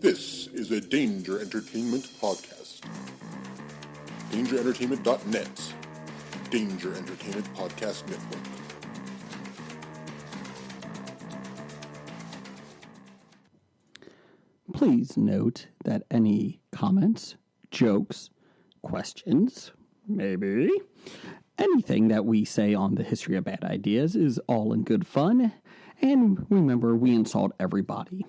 This is a Danger Entertainment podcast. DangerEntertainment.net. Danger Entertainment Podcast Network. Please note that any comments, jokes, questions, maybe, anything that we say on the History of Bad Ideas is all in good fun. And remember, we insult everybody.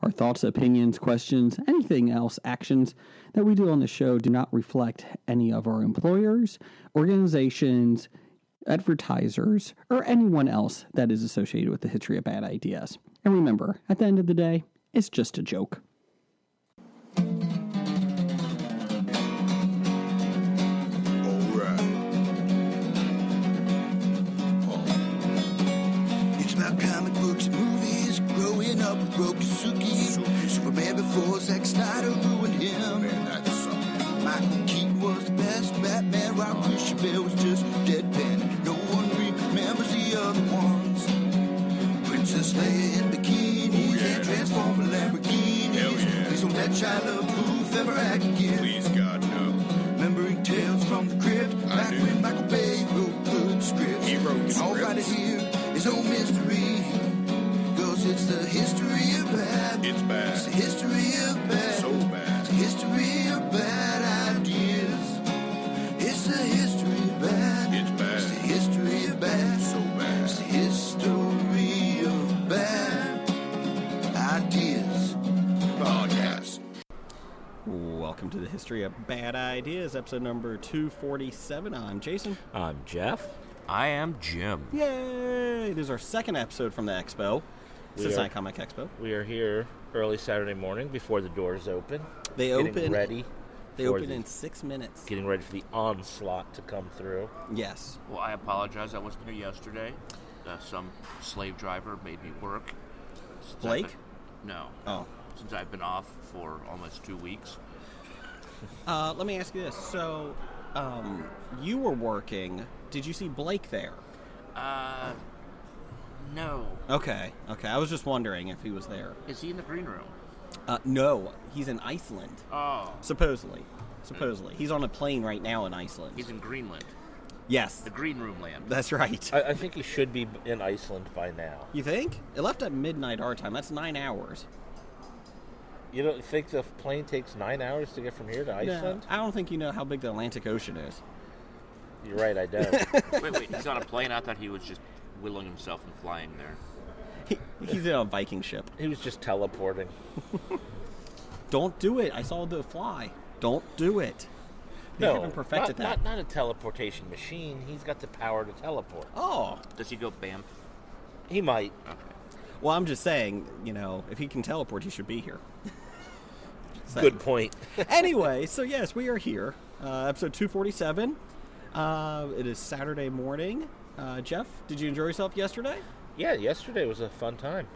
Our thoughts, opinions, questions, anything else, actions that we do on the show do not reflect any of our employers, organizations, advertisers, or anyone else that is associated with the History of Bad Ideas. And remember, at the end of the day, it's just a joke. Superman before Zack Snyder ruined him. Man, that's something. Michael Keaton was the best Batman, while Christian Bale was just deadpan. No one remembers the other ones. Princess Leia in bikinis and Transformer Lamborghinis. Please don't let Shia LaBeouf ever act again. Please, God, no. Remembering Tales from the Crypt, back when Michael Bay wrote good scripts. He wrote scripts. All right here is no mystery. It's the history of bad. It's bad. It's the history of bad. So bad. It's the history of bad ideas. It's the history of bad. It's bad. It's the history of bad. So bad. It's the history of bad ideas. Podcast. Welcome to the History of Bad Ideas, episode number 247. I'm Jason. I'm Jeff. I am Jim. Yay! It is our second episode from the Expo. Cincinnati Comic Expo. We are here early Saturday morning before the doors open. They open in 6 minutes. Getting ready for the onslaught to come through. Yes. Well, I apologize. I wasn't here yesterday. Some slave driver made me work. Blake? No. Oh. Since I've been off for almost 2 weeks. Let me ask you this. So, you were working. Did you see Blake there? No. Okay. I was just wondering if he was there. Is he in the green room? No. He's in Iceland. Oh. Supposedly. He's on a plane right now in Iceland. He's in Greenland. Yes. The green room land. That's right. I think he should be in Iceland by now. You think? It left at midnight our time. That's 9 hours. You don't think the plane takes 9 hours to get from here to Iceland? No, I don't think you know how big the Atlantic Ocean is. You're right, I don't. Wait. He's on a plane? I thought he was just willing himself and flying there. He's in a Viking ship. He was just teleporting. Don't do it. I saw the fly. Don't do it. They haven't perfected that. Not a teleportation machine. He's got the power to teleport. Oh. Does he go Banff? He might. Okay. Well, I'm just saying, if he can teleport, he should be here. Good point. Anyway, so yes, we are here. Episode 247. It is Saturday morning. Jeff, did you enjoy yourself yesterday? Yeah, yesterday was a fun time.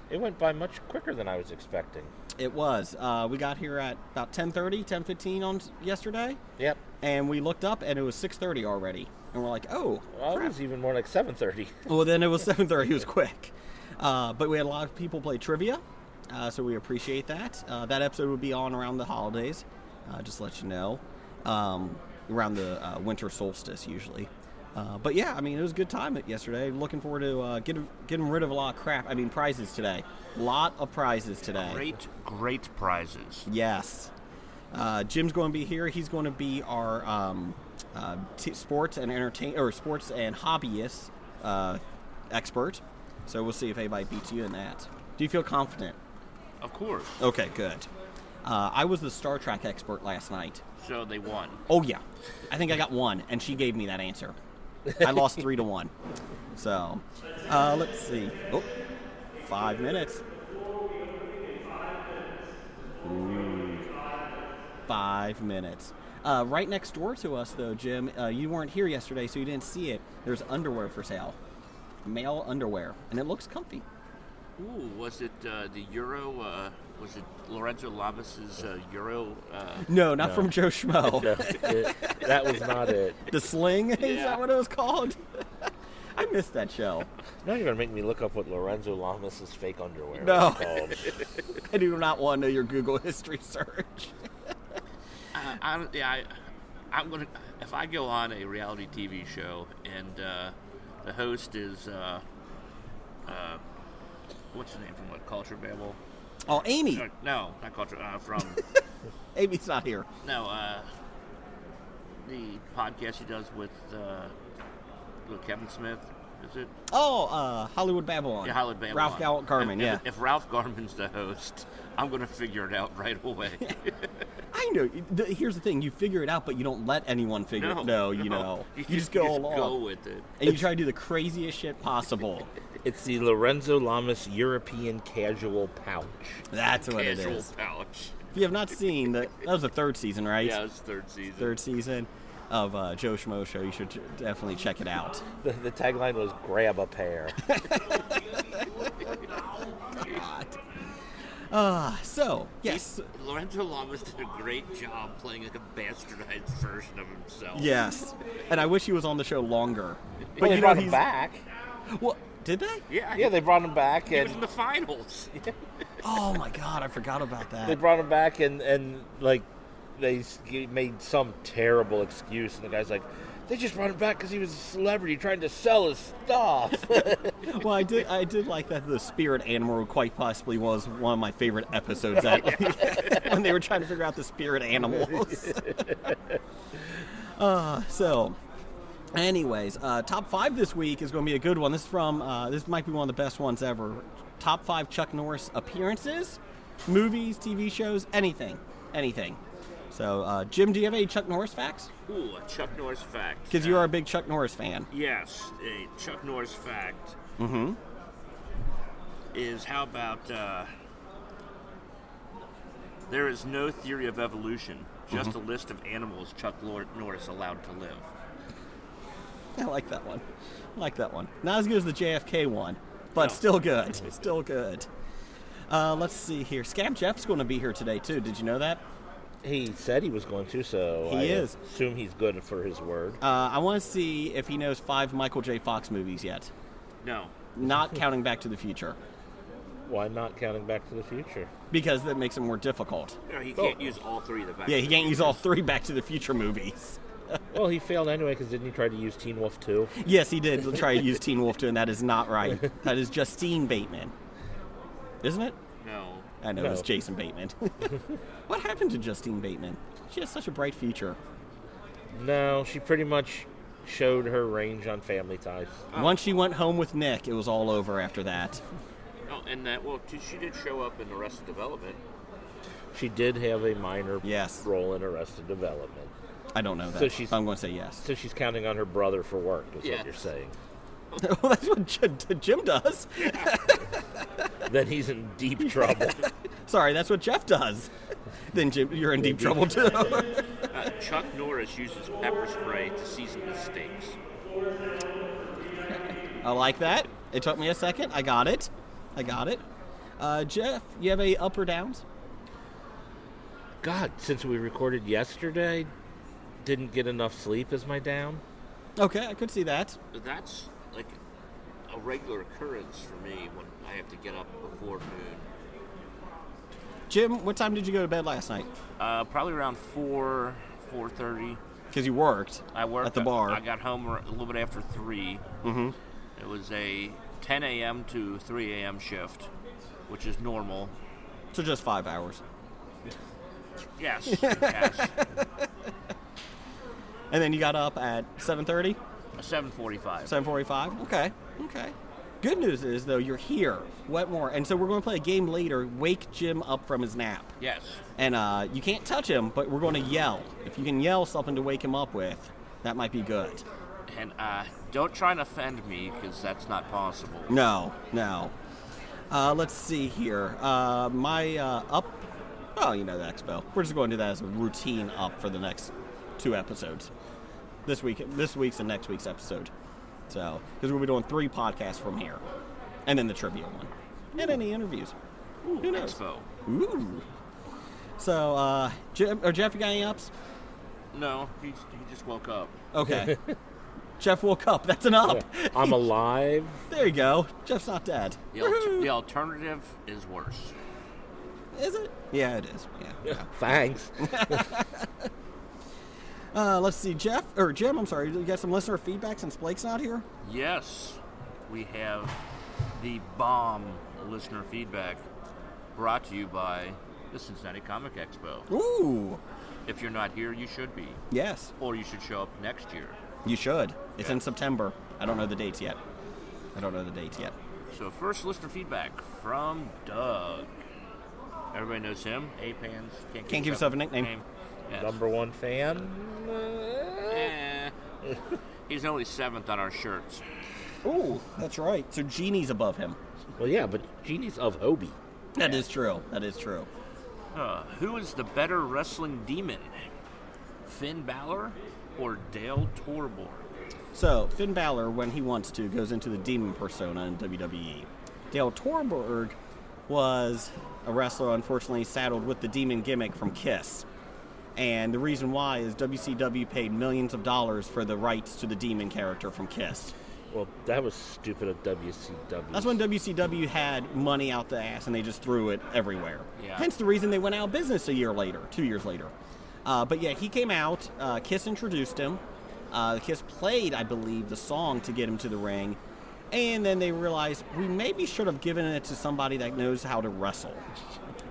It went by much quicker than I was expecting. It was. We got here at about 10:15 on yesterday. Yep. And we looked up, and it was 6:30 already. And we're like, oh, well, it was even more like 7:30. Well, then it was 7:30. It was quick. But we had a lot of people play trivia, so we appreciate that. That episode would be on around the holidays, just to let you know, around the winter solstice usually. But yeah, it was a good time yesterday. Looking forward to getting rid of a lot of crap. prizes today. A lot of prizes today. Great prizes. Yes. Jim's going to be here. He's going to be our sports and hobbyist expert. So we'll see if anybody beats you in that. Do you feel confident? Of course. Okay, good. I was the Star Trek expert last night. So they won. Oh yeah, I think I got one, and she gave me that answer. I lost 3-1. So, let's see. 5 minutes. Ooh, 5 minutes. Right next door to us, though, Jim, you weren't here yesterday, so you didn't see it. There's underwear for sale. Male underwear, and it looks comfy. Ooh, was it the Euro? Was it Lorenzo Lamas's Euro? No, not from Joe Schmo. No, that was not it. The Sling? Is that what it was called? I missed that show. Now you're going to make me look up what Lorenzo Lamas' fake underwear No. is called. I do not want to know your Google history search. I'm gonna. If I go on a reality TV show and the host is what's his name from what Culture Babble? Oh, Amy. No, not Culture. From Amy's not here. no, the podcast he does with Kevin Smith. Is it? Oh, Hollywood Babylon. Yeah, Hollywood Babylon. Ralph Garman, yeah. If Ralph Garman's the host, I'm going to figure it out right away. I know. Here's the thing. You figure it out, but you don't let anyone figure it out. No, you know. You just go along. Go with it. And you try to do the craziest shit possible. It's the Lorenzo Lamas European Casual Pouch. That's what it Casual is. pouch. If you have not seen, that was the third season, right? Yeah, it's third season. Third season of Joe Schmo Show. You should definitely check it out. The tagline was "Grab a pair." God. So, yes. Lorenzo Lamas did a great job playing like a bastardized version of himself. Yes. And I wish he was on the show longer. But they you brought know, him back. Well, did they? Yeah, they brought him back, He and was in the finals. Oh, my God. I forgot about that. they brought him back, and like they made some terrible excuse, and the guy's like, "They just brought him back because he was a celebrity trying to sell his stuff." Well, I did like that the spirit animal quite possibly was one of my favorite episodes that when they were trying to figure out the spirit animals. So, anyways, top 5 this week is going to be a good one. This is from this might be one of the best ones ever. Top 5 Chuck Norris appearances, movies, TV shows, anything. So, Jim, do you have any Chuck Norris facts? Ooh, a Chuck Norris fact. Because you are a big Chuck Norris fan. Yes, a Chuck Norris fact is how about there is no theory of evolution, just a list of animals Chuck Norris allowed to live. I like that one. Not as good as the JFK one, but still good. Still good. Let's see here. Scam Jeff's going to be here today, too. Did you know that? He said he was going to, so He is. assume he's good for his word. I want to see if he knows 5 Michael J. Fox movies yet. No. Not counting Back to the Future. Why not counting Back to the Future? Because that makes it more difficult. No, he can't use all 3 of the Back Yeah, to he the can't use all 3 Back to the Future movies. Well, he failed anyway, because didn't he try to use Teen Wolf 2? Yes, he did try to use Teen Wolf 2, and that is not right. That is Justine Bateman. Isn't it? No. I know, it's Jason Bateman. What happened to Justine Bateman? She has such a bright future. No, she pretty much showed her range on Family Ties. Once she went home with Nick, it was all over after that. Oh, and that, well, she did show up in Arrested Development. She did have a minor Yes. role in Arrested Development. I don't know that. So I'm going to say yes. So she's counting on her brother for work, is Yeah. what you're saying. Well, that's what Jim does. Then he's in deep trouble. Sorry, that's what Jeff does. Then Jim, you're in deep trouble too. Chuck Norris uses pepper spray to season his steaks. I like that. It took me a second. I got it. Jeff, you have any up or downs? God, since we recorded yesterday, didn't get enough sleep as my down. Okay, I could see that. That's like a regular occurrence for me when I have to get up before noon. Jim, what time did you go to bed last night? Probably around 4:30. Because you worked. I worked at the bar. I got home a little bit after 3. Mm-hmm. It was a 10 a.m. to 3 a.m. shift, which is normal. So just 5 hours. Yes. Yes. And then you got up at 7:30? 7:45. 7:45? Okay. Good news is, though, you're here. Wetmore. And so we're going to play a game later. Wake Jim up from his nap. Yes. And you can't touch him, but we're going to yell. If you can yell something to wake him up with, that might be good. And don't try and offend me, because that's not possible. No. Let's see here. My up... Oh, you know the expo. We're just going to do that as a routine up for the next 2 episodes. This week's and next week's episode. So, because we'll be doing 3 podcasts from here. And then the trivia one. And any interviews. Ooh, Who knows? Expo. Ooh. So, Jeff, you got any ups? No, he just woke up. Okay. Jeff woke up. That's an up. I'm alive. There you go. Jeff's not dead. The alternative is worse. Is it? Yeah, it is. Yeah. Thanks. Let's see, Jim, I'm sorry, you got some listener feedback since Blake's not here? Yes, we have the bomb listener feedback brought to you by the Cincinnati Comic Expo. Ooh. If you're not here, you should be. Yes. Or you should show up next year. You should. It's in September. I don't know the dates yet. So first listener feedback from Doug. Everybody knows him. A-Pans. Can't give yourself a nickname. Yes. Number one fan. He's only 7th on our shirts. Ooh, that's right. So Genie's above him. Well, yeah, but Genie's of Hobie. That is true. Who is the better wrestling demon? Finn Balor or Dale Torborg? So, Finn Balor, when he wants to, goes into the demon persona in WWE. Dale Torborg was a wrestler, unfortunately, saddled with the demon gimmick from Kiss. And the reason why is WCW paid millions of dollars for the rights to the demon character from Kiss. Well, that was stupid of WCW. That's when WCW had money out the ass and they just threw it everywhere. Yeah. Hence the reason they went out of business 2 years later. But yeah, he came out. Kiss introduced him. Kiss played, I believe, the song to get him to the ring. And then they realized we maybe should have given it to somebody that knows how to wrestle.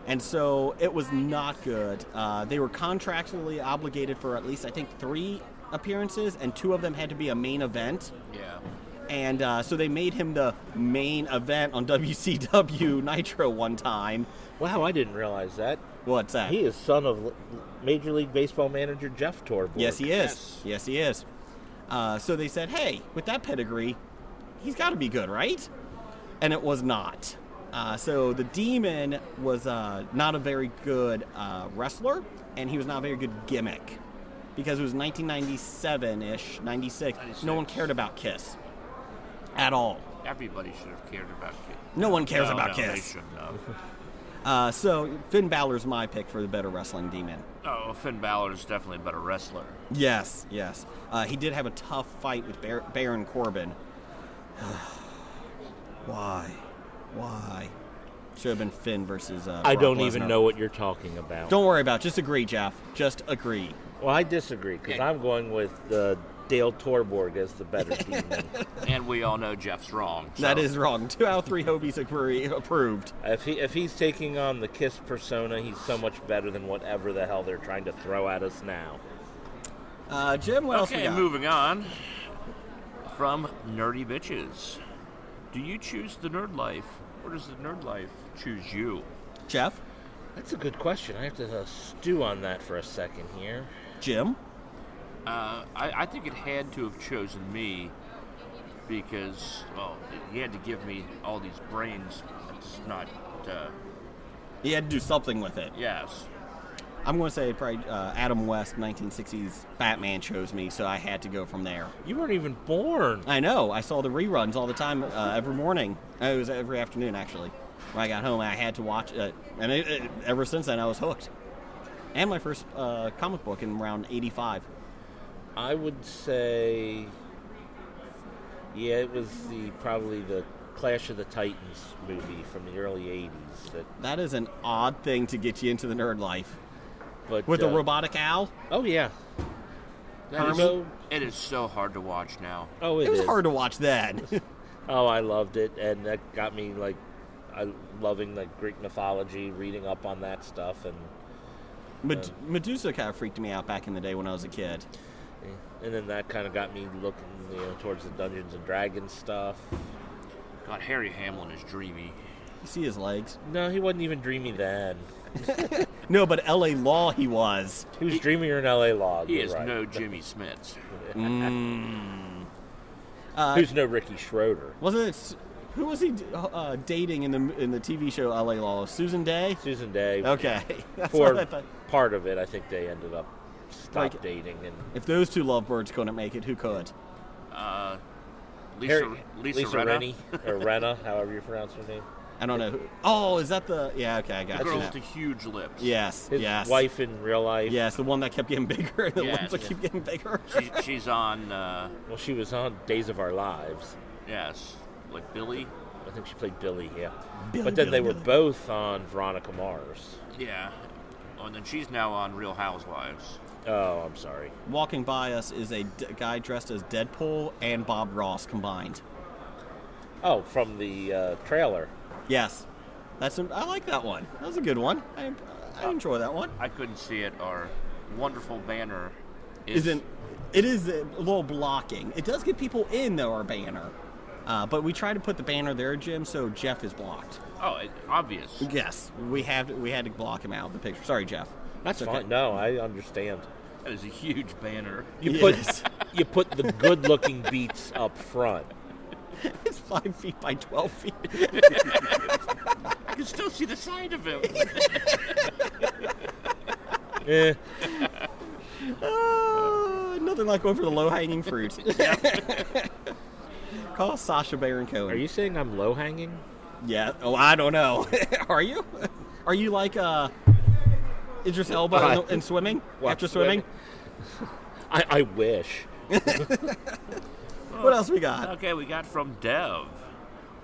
And so it was not good. They were contractually obligated for at least, I think, 3 appearances, and 2 of them had to be a main event. Yeah. And so they made him the main event on WCW Nitro one time. Wow, I didn't realize that. What's that? He is son of Major League Baseball manager Jeff Torborg. Yes, he is. Yes, he is. So they said, hey, with that pedigree, he's got to be good, right? And it was not. So the Demon was not a very good wrestler, and he was not a very good gimmick. Because it was 1997-ish, 96. No one cared about Kiss. At all. Everybody should have cared about Kiss. No one cares about They Kiss. shouldn't have. So Finn Balor's my pick for the better wrestling Demon. Oh, Finn Balor is definitely a better wrestler. Yes. He did have a tough fight with Baron Corbin. Why? Should have been Finn versus I don't Brock even Lesnar. know what you're talking about. Don't worry about it. Just agree, Jeff. Just agree. Well, I disagree, because I'm going with Dale Torborg as the better demon. And we all know Jeff's wrong. So. That is wrong. 2 out of 3 Hobies approved. If he's taking on the Kiss persona, he's so much better than whatever the hell they're trying to throw at us now. Jim, what else we Okay, got? moving on. From Nerdy Bitches. Do you choose the nerd life, or does the nerd life choose you? Jeff? That's a good question. I have to stew on that for a second here. Jim? I think it had to have chosen me because, well, he had to give me all these brains. It's not, He had to do something with it. yes. I'm going to say probably Adam West, 1960s Batman chose me, so I had to go from there. You weren't even born. I know. I saw the reruns all the time, every morning. It was every afternoon, actually. When I got home, I had to watch it. And ever since then, I was hooked. And my first comic book in around 85. I would say, yeah, it was probably the Clash of the Titans movie from the early 80s. That is an odd thing to get you into the nerd life. But With a robotic owl? Oh, yeah. It is so hard to watch now. Oh, It was is. hard to watch then. Oh, I loved it, and that got me, loving, Greek mythology, reading up on that stuff, and Medusa kind of freaked me out back in the day when I was a kid. and then that kind of got me looking, towards the Dungeons and Dragons stuff. God, Harry Hamlin is dreamy. You see his legs? No, he wasn't even dreamy then. No, but L.A. Law he was. He was dreamier in L.A. Law. He you're is right. no Jimmy Smits. Who's no Ricky Schroeder? Wasn't it? Who was he dating in the TV show L.A. Law? Susan Day? Susan Day. Okay. That's For what I thought. part of it, I think they ended up Like- dating. And If those two lovebirds couldn't make it, who could? Lisa Lisa Rinna. Rennie, or Renna, however you pronounce her name. I don't know. Oh, is that the? Yeah, okay, I got The you. girl now. with the huge lips. Yes, His yes. wife in real life. Yes, the one that kept getting bigger. The Yes, ones that yes. keep getting bigger. She's on. Well, she was on Days of Our Lives. Yes, like Billy. I think she played Billy, yeah. Billy, but then they Billy, were Billy. both on Veronica Mars. Yeah. Oh, and then she's now on Real Housewives. Oh, I'm sorry. Walking by us is a guy dressed as Deadpool and Bob Ross combined. Oh, from the trailer. Yes, I like that one. That was a good one. I enjoy that one. I couldn't see it. Our wonderful banner It is a little blocking. It does get people in though, our banner. But we try to put the banner there, Jim, so Jeff is blocked. Oh, obvious. Yes, we had to block him out of the picture. Sorry, Jeff. That's It's fine. okay. No, I understand. That is a huge banner. You Yes. you put the good-looking beats up front. It's 5 feet by 12 feet. You can still see the side of him. Eh. Nothing like going for the low-hanging fruit. Call Sacha Baron Cohen. Are you saying I'm low-hanging? Yeah. Oh, I don't know. Are you? Are you like Idris Elba in swimming? What, After swimming? I wish. What else we got? Okay, we got from Dev.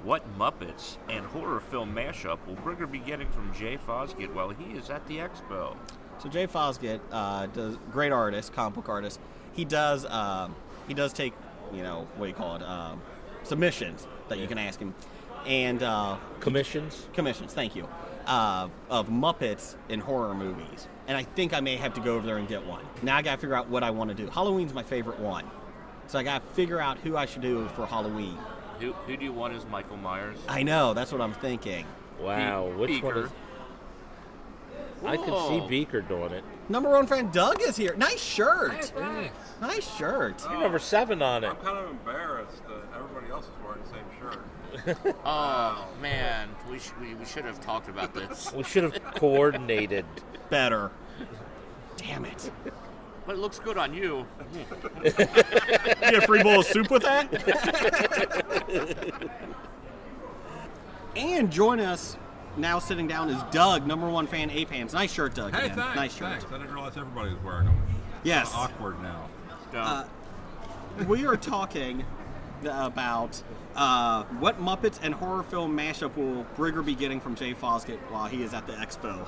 What Muppets and horror film mashup will Brigger be getting from Jay Fosgitt while he is at the expo? So Jay Fosgitt does great artist, comic book artist. He does take what do you call it? Submissions that you can ask him, and Commissions? commissions. Thank you. Of Muppets in horror movies, and I think I may have to go over there and get one. Now I gotta figure out what I want to do. Halloween's my favorite one, so I gotta figure out who I should do for Halloween. Who do you want as Michael Myers? I know, that's what I'm thinking. Wow, which one Beaker. is... I could see Whoa. Beaker doing it. Number one fan Doug is here. Nice shirt. Nice shirt. You're number 7 on it. I'm kind of embarrassed that everybody else is wearing the same shirt. Oh man, we should have talked about this. We should have coordinated. Better. Damn it. But it looks good on you. You get a free bowl of soup with that? And join us now sitting down is Doug, number one fan, A-Pants. Nice shirt, Doug. Hey, man. thanks. Nice shirt. Thanks. I didn't realize everybody was wearing them. Yes. It's awkward now. We are talking about what Muppets and horror film mashup will Brigger be getting from Jay Fosgitt while he is at the expo.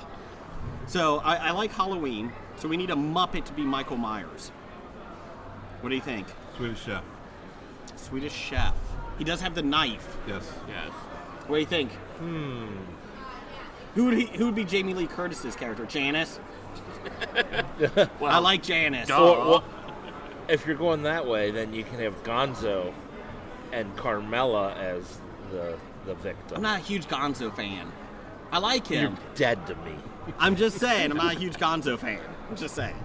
So I like Halloween, so we need a Muppet to be Michael Myers. What do you think? Swedish Chef. Swedish Chef. He does have the knife. Yes. Yes. What do you think? Who would be Jamie Lee Curtis's character? Janice? I like Janice. Well, if you're going that way, then you can have Gonzo and Carmela as the victim. I'm not a huge Gonzo fan. I like him. You're dead to me. I'm just saying, I'm not a huge Gonzo fan. I'm just saying.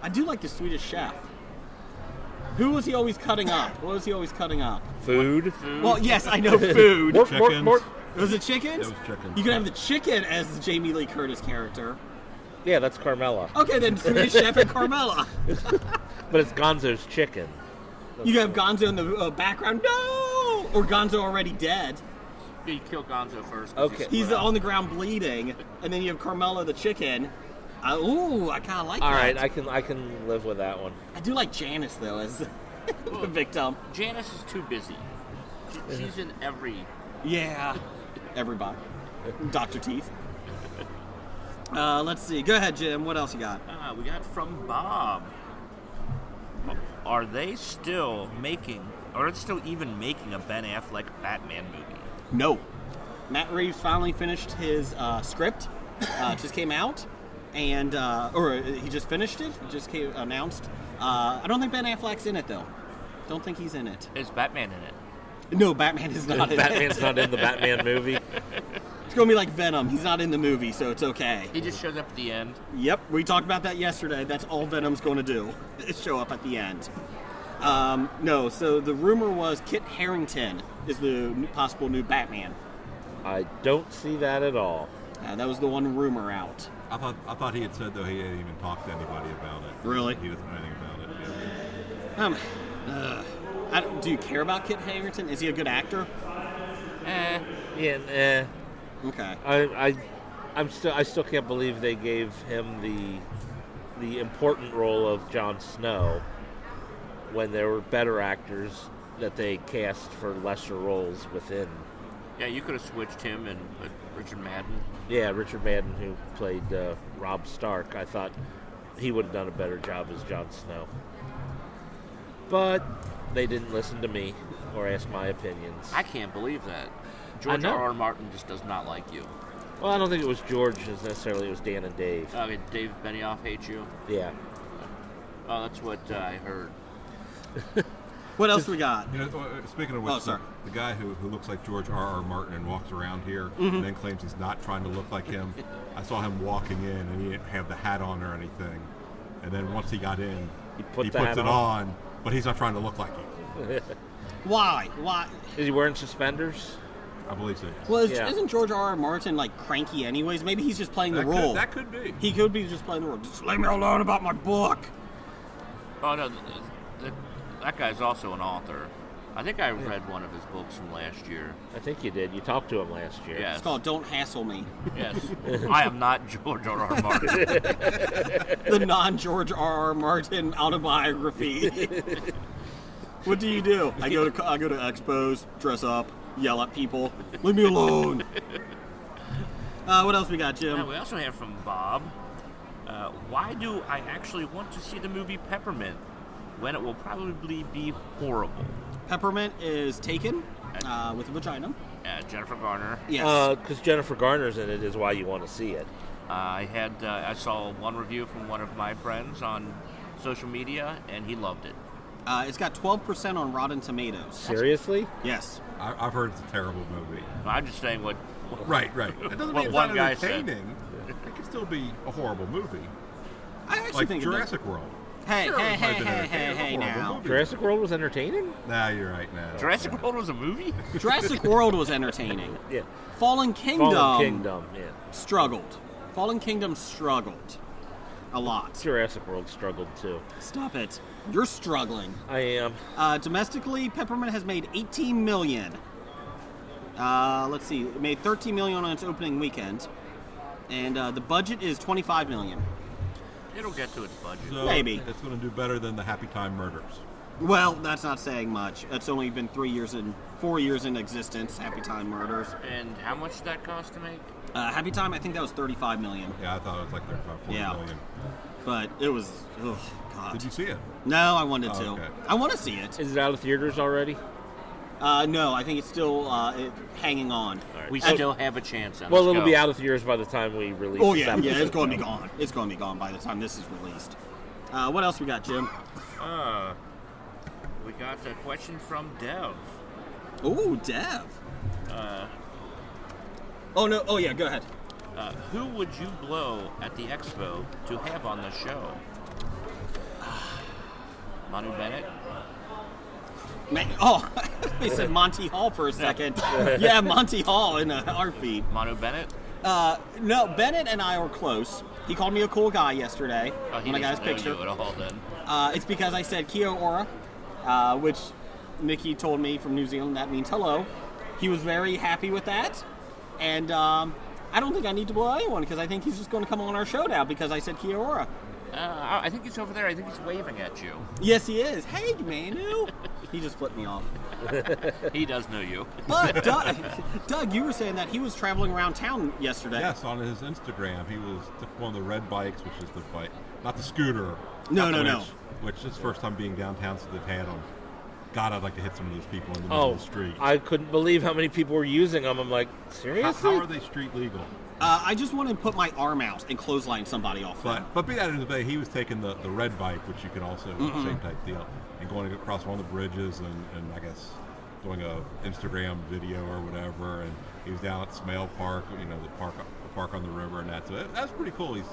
I do like the Swedish Chef. Who was he always cutting up? What was he always cutting up? Food? Well, yes, I know food. Chickens. Was it chickens? It was chickens. You could have the chicken as the Jamie Lee Curtis character. Yeah, that's Carmela. Okay, then Swedish Chef and Carmela. But it's Gonzo's chicken. You have Gonzo in the background. No! Or Gonzo already dead. You kill Gonzo first. 'cause Okay. He's on the ground bleeding, and then you have Carmela the chicken. I kind of like All that. right, I can live with that one. I do like Janice though as the victim. Janice is too busy. She's in every. Yeah, everybody. Dr. Teeth. Let's see. Go ahead, Jim. What else you got? We got from Bob. Are they still even making a Ben Affleck Batman movie? No. Matt Reeves finally finished his script. It just came out, and or he just finished it. It just came announced. I don't think Ben Affleck's in it though. Don't think he's in it. Is Batman in it? No, Batman is not in Batman's it. not in the Batman movie. It's gonna be like Venom. He's not in the movie, so it's okay. He just shows up at the end. Yep, we talked about that yesterday. That's all Venom's going to do, is show up at the end. No, so the rumor was Kit Harington is the possible new Batman. I don't see that at all. That was the one rumor out. I thought he had said, though, he hadn't even talked to anybody about it. Really? He doesn't know anything about it. Do you care about Kit Harington? Is he a good actor? Yeah, Okay. I still can't believe they gave him the important role of Jon Snow when there were better actors that they cast for lesser roles within. Yeah, you could have switched him and put Richard Madden. Yeah, Richard Madden, who played Robb Stark, I thought he would have done a better job as Jon Snow. But they didn't listen to me or ask my opinions. I can't believe that. George know. R.R. Martin just does not like you. Well, I don't think it was George necessarily. It was Dan and Dave. I mean, Dave Benioff hates you. Yeah. Oh, that's what I heard. What else we got? You know, speaking of which, sorry. the guy who looks like George R.R. Martin and walks around here and then claims he's not trying to look like him. I saw him walking in and he didn't have the hat on or anything. And then once he got in, he puts it on, but he's not trying to look like him. Why? Why? Is he wearing suspenders? I believe so. Well, Yeah. isn't George R.R. Martin like cranky anyways? Maybe he's just playing the role. That could be. He could be just playing the role. Just leave me alone about my book. Oh, no, that guy's also an author. I think I read one of his books from last year. I think you did. You talked to him last year. Yes. It's called Don't Hassle Me. Yes. I am not George R.R. Martin. The non-George R.R. Martin autobiography. What do you do? I go to expos, dress up, yell at people. Leave me alone. What else we got, Jim? Now, we also have from Bob. Why do I actually want to see the movie Peppermint when it will probably be horrible? Peppermint is Taken with a vagina. Jennifer Garner. Yes. Because Jennifer Garner's in it is why you want to see it. I saw one review from one of my friends on social media, and he loved it. It's got 12% on Rotten Tomatoes. Seriously? Yes. I've heard it's a terrible movie. I'm just saying what. Right. It doesn't What mean it's one not guy said. entertaining. It could still be a horrible movie. I actually Like think Jurassic World. Hey, Sure, hey, it might hey, have been hey, entertaining. hey, It's a hey, horrible now. movie. Jurassic World was entertaining? Nah, you're right. Nah. Jurassic World was a movie? Jurassic World was entertaining. Yeah. Fallen Kingdom, Yeah. struggled. Fallen Kingdom struggled a lot. Jurassic World struggled too. Stop it. You're struggling. I am. Domestically, Peppermint has made $18 million. Let's see. It made $13 million on its opening weekend. And the budget is $25 million. It'll get to its budget. So Maybe. It's going to do better than the Happy Time Murders. Well, that's not saying much. It's only been 4 years in existence, Happy Time Murders. And how much did that cost to make? Happy Time, I think that was $35 million. Yeah, I thought it was like 35, 40 Yeah. million. But it was, oh, God. Did you see it? No, I wanted to. okay. I want to see it. Is it out of theaters already? No, I think it's still hanging on. We still have a chance. Well, Let's it'll go. be out of theaters by the time we release Oh, this yeah, episode. it's going to be gone. It's going to be gone by the time this is released. What else we got, Jim? We got a question from Dev. Oh, Dev. Oh, no. Oh, yeah, go ahead. Who would you blow at the expo to have on the show? Manu Bennett? They said Monty Hall for a second. Yeah, Monty Hall in a heartbeat. Manu Bennett? No, Bennett and I were close. He called me a cool guy yesterday Oh, he when I got his doesn't know picture. you at all then. It's because I said Kia ora, which Mickey told me from New Zealand that means hello. He was very happy with that. And I don't think I need to blow anyone because I think he's just going to come on our show now because I said Kia ora. I think he's over there. I think he's waving at you. Yes, he is. Hey, Manu. He just flipped me off. He does know you. But, Doug, you were saying that he was traveling around town yesterday. Yes, on his Instagram, he took one of the red bikes, which is the bike, not the scooter. No. Which is his first time being downtown since they've had him. God, I'd like to hit some of those people in the middle of the street. I couldn't believe how many people were using them. I'm like, seriously? How are they street legal? I just want to put my arm out and clothesline somebody off them. But be that in the day, he was taking the red bike, which you can also same type deal, and going across one of the bridges and I guess doing a Instagram video or whatever. And he was down at Smale Park, the park on the river, and that. So that's pretty cool. He's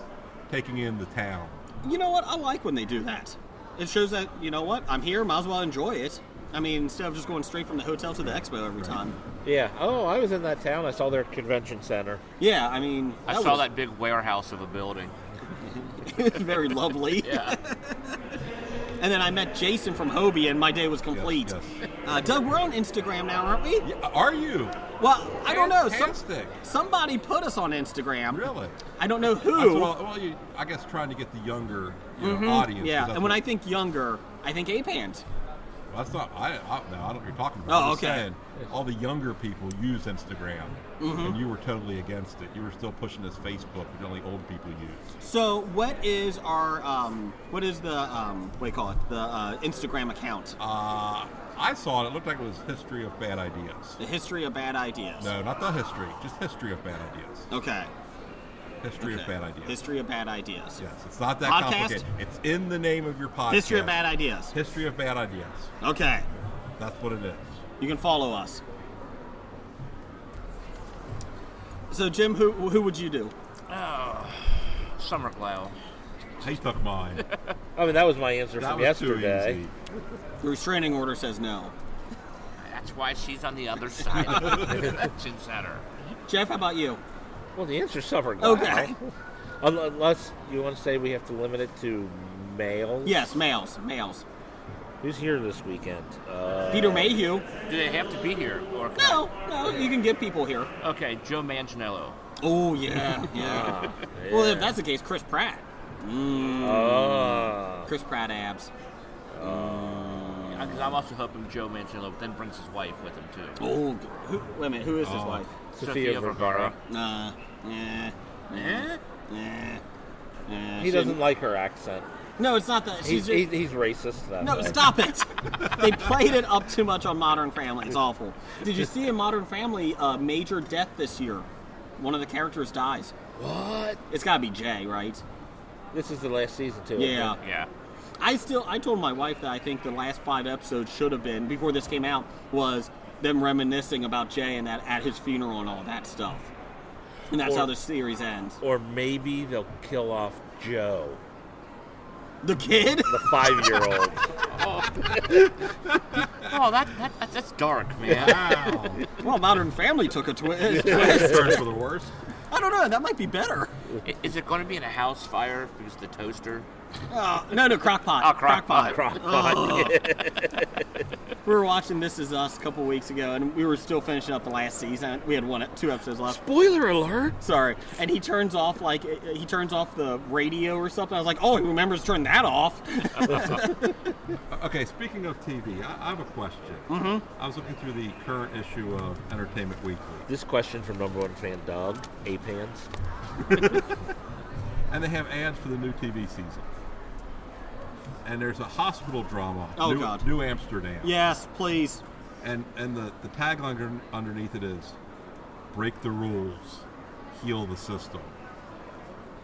taking in the town. You know what? I like when they do that. It shows that, you know what? I'm here, might as well enjoy it. I mean, instead of just going straight from the hotel to the expo every time. Yeah. Oh, I was in that town. I saw their convention center. Yeah, I mean... I saw that big warehouse of a building. It's very lovely. Yeah. And then I met Jason from Hobie, and my day was complete. Yes. Doug, we're on Instagram now, aren't we? Yeah, are you? Well, I don't know. Fantastic. Somebody put us on Instagram. Really? I don't know who. I guess trying to get the younger audience. Yeah, and when I think younger, I think Ape-Hand. Well, that's not. I don't know what you're talking about. Oh, I'm just okay. saying, all the younger people use Instagram, and you were totally against it. You were still pushing this Facebook, which only old people use. So, what is our what is the what do you call it? The Instagram account? I saw it. It looked like it was History of Bad Ideas. The History of Bad Ideas. No, not the history. Just History of Bad Ideas. Okay. History of Bad Ideas. History of Bad Ideas. Yes, it's not that Podcast? complicated. It's in the name of your podcast. History of Bad Ideas. History of Bad Ideas. Okay. That's what it is. You can follow us. So, Jim, who would you do? Summer Glau. He took mine. I mean, that was my answer That from was too yesterday. easy. The restraining order says no. That's why she's on the other side of the convention center. Jeff, how about you? Well, the answer's Summer Glau. Okay. Unless you want to say we have to limit it to males. Yes, males. Who's here this weekend? Peter Mayhew. Do they have to be here? Or can No, you can get people here. Okay, Joe Manganiello. Oh, yeah. Yeah. Well, if that's the case, Chris Pratt. Oh. Chris Pratt abs. Because I'm also hoping Joe Manganiello then brings his wife with him, too. Oh, wait a minute. Who is his wife? Sofia Vergara. He doesn't like her accent. No, it's not that. He's racist. No, way. stop it. They played it up too much on Modern Family. It's awful. Did you see in Modern Family a major death this year? One of the characters dies. What? It's got to be Jay, right? This is the last season, too. Yeah. Yeah. I told my wife that I think the last 5 episodes should have been, before this came out, was them reminiscing about Jay and that at his funeral and all that stuff. And that's how the series ends. Or maybe they'll kill off Joe, The kid? the 5-year-old. Oh, that's dark, man. Wow. Well, Modern Family took a twist. Turns for the worst. I don't know. That might be better. Is it going to be in a house fire because the toaster? No, Crock-Pot. Oh, Crock-Pot. We were watching This Is Us a couple weeks ago, and we were still finishing up the last season. We had 2 episodes left. Spoiler alert! Sorry. And he turns off the radio or something. I was like, oh, he remembers to turn that off. Okay, speaking of TV, I have a question. I was looking through the current issue of Entertainment Weekly. This question from number 1 fan Doug, Ape Hands. And they have ads for the new TV season. And there's a hospital drama, Oh, God. New Amsterdam. Yes, please. And the tagline underneath it is, break the rules, heal the system.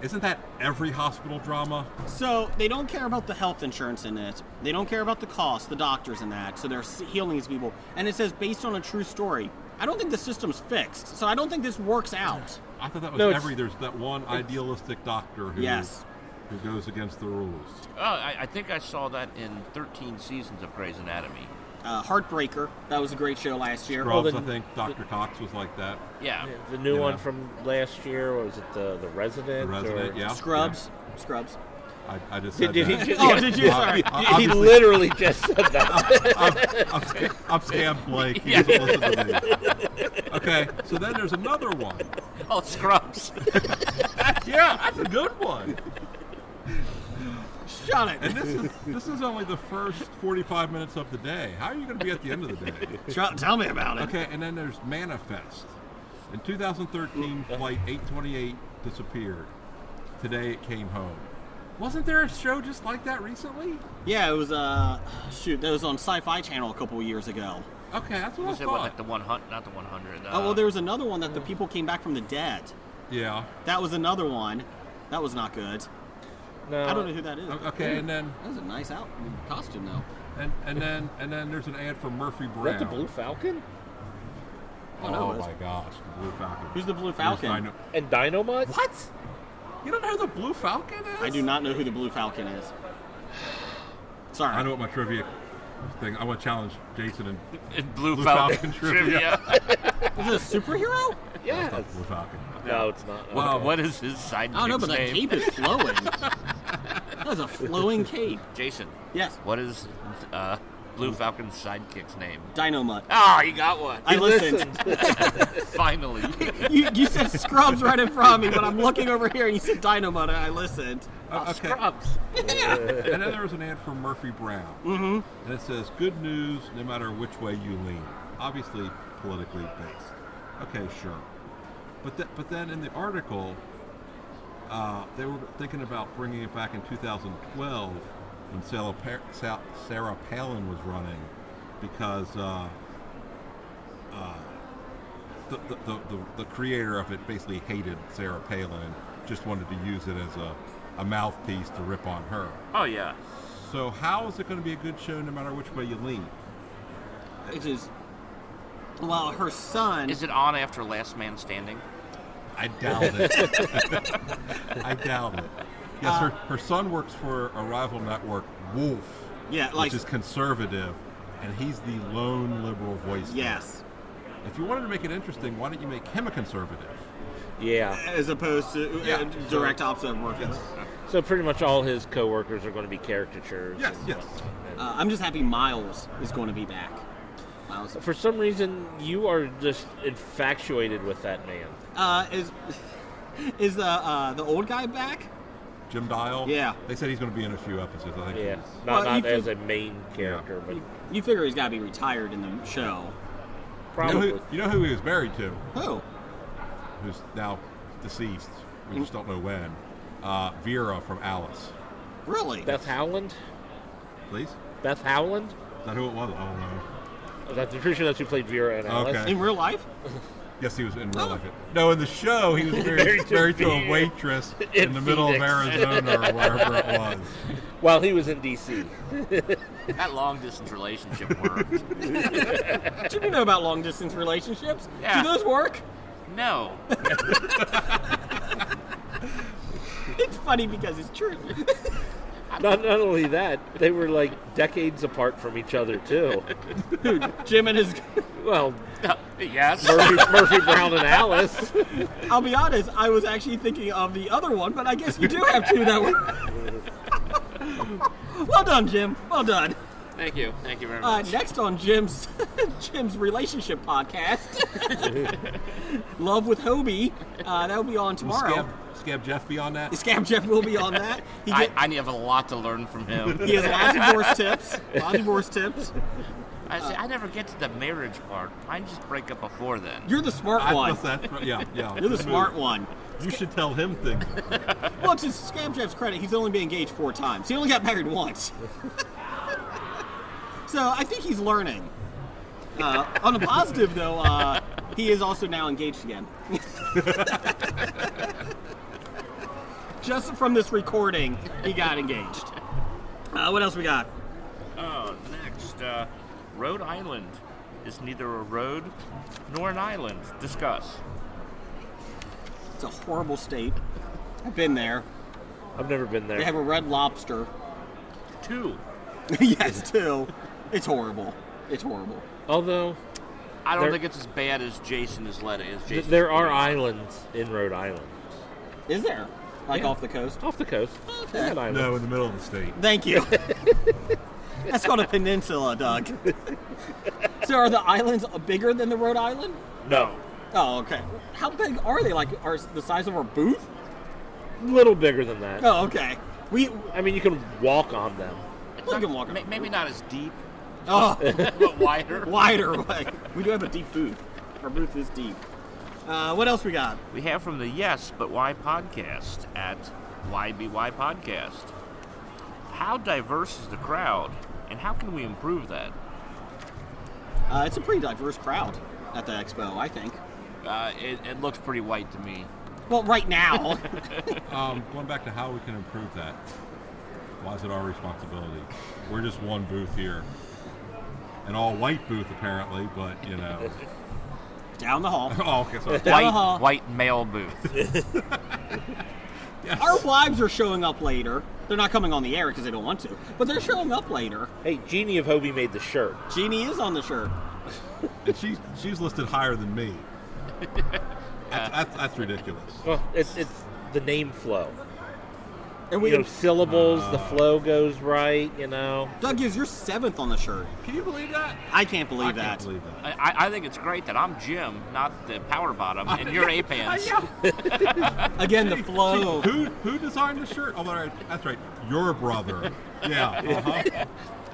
Isn't that every hospital drama? So they don't care about the health insurance in it. They don't care about the cost, the doctors and that. So they're healing these people. And it says based on a true story. I don't think the system's fixed. So I don't think this works out. I thought that was No, there's that one idealistic doctor who goes against the rules. Oh, I think I saw that in 13 seasons of Grey's Anatomy. Heartbreaker. That was a great show last year. Scrubs, the- I think Dr. Cox was like that. Yeah. The new Yeah. one from last year, was it the Resident? The Resident, or- yeah. Scrubs. I just said Did he that. just, Oh, did you? Sorry. He Obviously- literally just said that. I'm scam Blake. He doesn't listen to me. Okay, so then there's another one. Oh, Scrubs. Yeah, that's a good one. Shut it. And this is only the first 45 minutes of the day. How are you going to be at the end of the day? Tell me about it. Okay, and then there's Manifest. In 2013, Flight 828 disappeared. Today it came home. Wasn't there a show just like that recently? Yeah, it was that was on Sci-Fi Channel a couple of years ago. Okay, that's what Was I it thought. like the 100? Not the 100. Well, there was another one that the people came back from the dead. Yeah. That was another one. That was not good. No, I don't know who that is. Okay, and then That was a nice costume, though. and then there's an ad for Murphy Is Brown. that the Blue Falcon? Oh, no, Oh it's- my gosh, the Blue Falcon. Who's the Blue There's Falcon? And Dynamite? What? You don't know who the Blue Falcon is? I do not know who the Blue Falcon is. Sorry. I know what my trivia thing. I want to challenge Jason and Blue Blue Falcon Falcon trivia. Is it a superhero? Yeah. That's Blue Falcon. No, it's not. Well, Okay. what is his side I don't know, but that name? cape is flowing. was a flowing cape. Jason. Yes. What is Blue Falcon's sidekick's name? Dynamut. Ah, you got one. I listened. Finally. You said Scrubs right in front of me, but I'm looking over here and you said Dynamut, and I listened. Okay. Scrubs. And then there was an ad from Murphy Brown. Mm-hmm. And it says, good news no matter which way you lean. Obviously politically based. Okay, sure. But then in the article, they were thinking about bringing it back in 2012 when Sarah Palin was running, because the creator of it basically hated Sarah Palin and just wanted to use it as a mouthpiece to rip on her. Oh, yeah. So how is it going to be a good show no matter which way you lean? It is. Well, her son. Is it on after Last Man Standing? I doubt it. I doubt it. Yes, her son works for a rival network, Wolf, which is conservative, and he's the lone liberal voice. Yes. There. If you wanted to make it interesting, why don't you make him a conservative? Yeah. As opposed to direct opposite of working. Yes. So pretty much all his coworkers are going to be caricatures. Yes, yes. I'm just happy Miles is going to be back. Miles. For some reason, you are just infatuated with that man. Is the old guy back? Jim Dial? Yeah. They said he's going to be in a few episodes. I think. Yeah, he's- not as a main character, but You figure he's got to be retired in the show. probably. You know who he was married to? Who? Who's now deceased. We just don't know when. Vera from Alice. Really? Beth Howland? Please? Beth Howland? Is that who it was? I don't know. I'm pretty sure that's who played Vera in Alice. Okay. In real life? Yes, he was in real life. No, in the show, he was married to a waitress in the middle of Phoenix. Arizona or wherever it was. While he was in D.C. That long-distance relationship worked. Did you know about long distance relationships? Yeah. Do those work? No. It's funny because it's true. Not only that, they were like decades apart from each other, too. Jim and his. Well, Yes. Murphy Brown and Alice. I'll be honest, I was actually thinking of the other one, but I guess you do have two that were. Well done, Jim. Well done. Thank you. Thank you very much. Next on Jim's relationship podcast, Love with Hobie. That'll be on tomorrow. Scab Jeff be on that? Scam Jeff will be on that. I have a lot to learn from him. He has a lot of divorce tips. I say, I never get to the marriage part. I just break up before then. You're the smart one. Yeah. You're the smart one. You should tell him things. Well, to Scam Jeff's credit, he's only been engaged 4 times. He only got married once. So I think he's learning. On a positive, though, he is also now engaged again. Just from this recording, he got engaged. What else we got? Oh, next, Rhode Island is neither a road nor an island. Discuss. It's a horrible state. I've been there. I've never been there. They have a Red Lobster. 2. Yes, too. It's horrible. It's horrible. Although, I don't think it's as bad as Jason is letting. there are islands in Rhode Island. Is there? Like Yeah. off the coast? Off the coast. Okay. An island. No, in the middle of the state. Thank you. That's called a peninsula, Doug. So are the islands bigger than the Rhode Island? No. Oh, okay. How big are they? Like, are the size of our booth? A little bigger than that. Oh, okay. I mean, you can walk on them. We can walk. Maybe not as deep, Oh, but wider. wider. Like, we do have a deep booth. Our booth is deep. What else we got? We have from the Yes But Why podcast at YBY Podcast. How diverse is the crowd, and how can we improve that? It's a pretty diverse crowd at the expo, I think. It looks pretty white to me. Well, right now. Going back to how we can improve that. Why is it our responsibility? We're just one booth here. An all-white booth, apparently, but, you know. Down the hall. Oh, okay, sorry. Down the hall. White male booth. Yes. Our wives are showing up later. They're not coming on the air because they don't want to, but they're showing up later. Hey, Jeannie of Hobie made the shirt. Jeannie is on the shirt. And she's listed higher than me. That's ridiculous. Well, it's the name flow. And we syllables, the flow goes right, Doug gives you're 7th on the shirt. Can you believe that? I can't believe I that. can't believe that. I think it's great that I'm Jim, not the power bottom, and you're A-Pants. Again, the flow. Who designed the shirt? Oh, that's right. Your brother. Yeah. Uh-huh.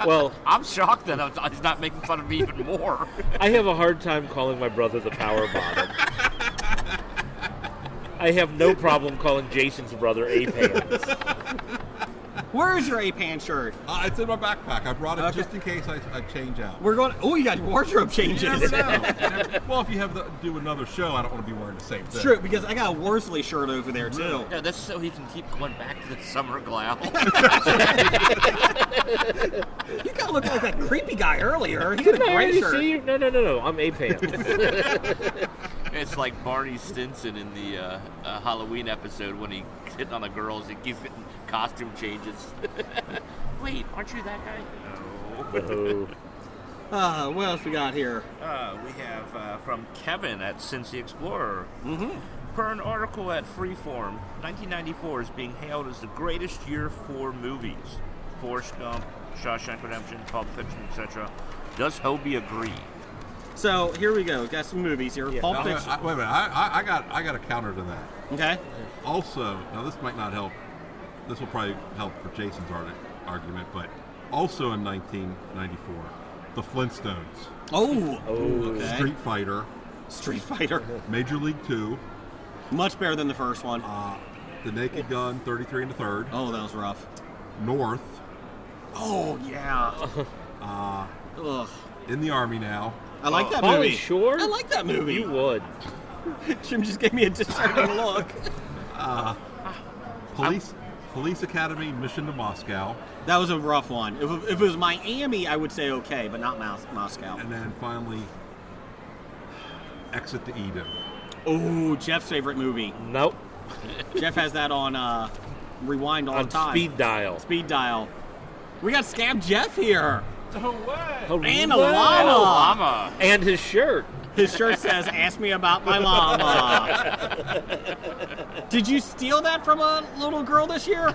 Well, I'm shocked that he's not making fun of me even more. I have a hard time calling my brother the power bottom. I have no problem calling Jason's brother A-Pants. Where is your A-Pan shirt? It's in my backpack. I brought it just in case I change out. We're going. Oh, you got wardrobe changes. You never know. Well, if you have to do another show, I don't want to be wearing the same thing. It's true, because I got a Worsley shirt over there, too. Yeah, that's so he can keep going back to the summer glow. You kind of looked like that creepy guy earlier. He had a Didn't I great already shirt. see you? No. I'm A-Pants. It's like Barney Stinson in the Halloween episode when he's hitting on the girls. He keeps getting costume changes. Wait, aren't you that guy? No. Oh. What else we got here? We have from Kevin at Cincy Explorer. Mm-hmm. Per an article at Freeform, 1994 is being hailed as the greatest year for movies. Forrest Gump, Shawshank Redemption, Pulp Fiction, etc. Does Hobie agree? So here we go. Got some movies here. Pulp Now, Fiction. wait a minute. I got a counter to that. Okay. Also, now this might not help. This will probably help for Jason's argument, but also in 1994, the Flintstones, Oh. Okay. Street Fighter, Major League 2, Much better than the first one. The Naked Gun, 33 1/3, Oh, that was rough. North, Oh yeah. Ugh. In the Army Now, I like that Pauly movie. Shore? I like that movie. You would. Jim just gave me a discerning look. Police Academy, Mission to Moscow, That was a rough one. If it was Miami, I would say okay, but not Moscow. and then finally Exit to Eden. Oh, Jeff's favorite movie. Nope. Jeff has that on rewind all On the time. speed dial. Speed dial. We got Scab Jeff here. Oh, And a wow. llama. Llama. And his shirt. His shirt says, "Ask me about my llama." Did you steal that from a little girl this year?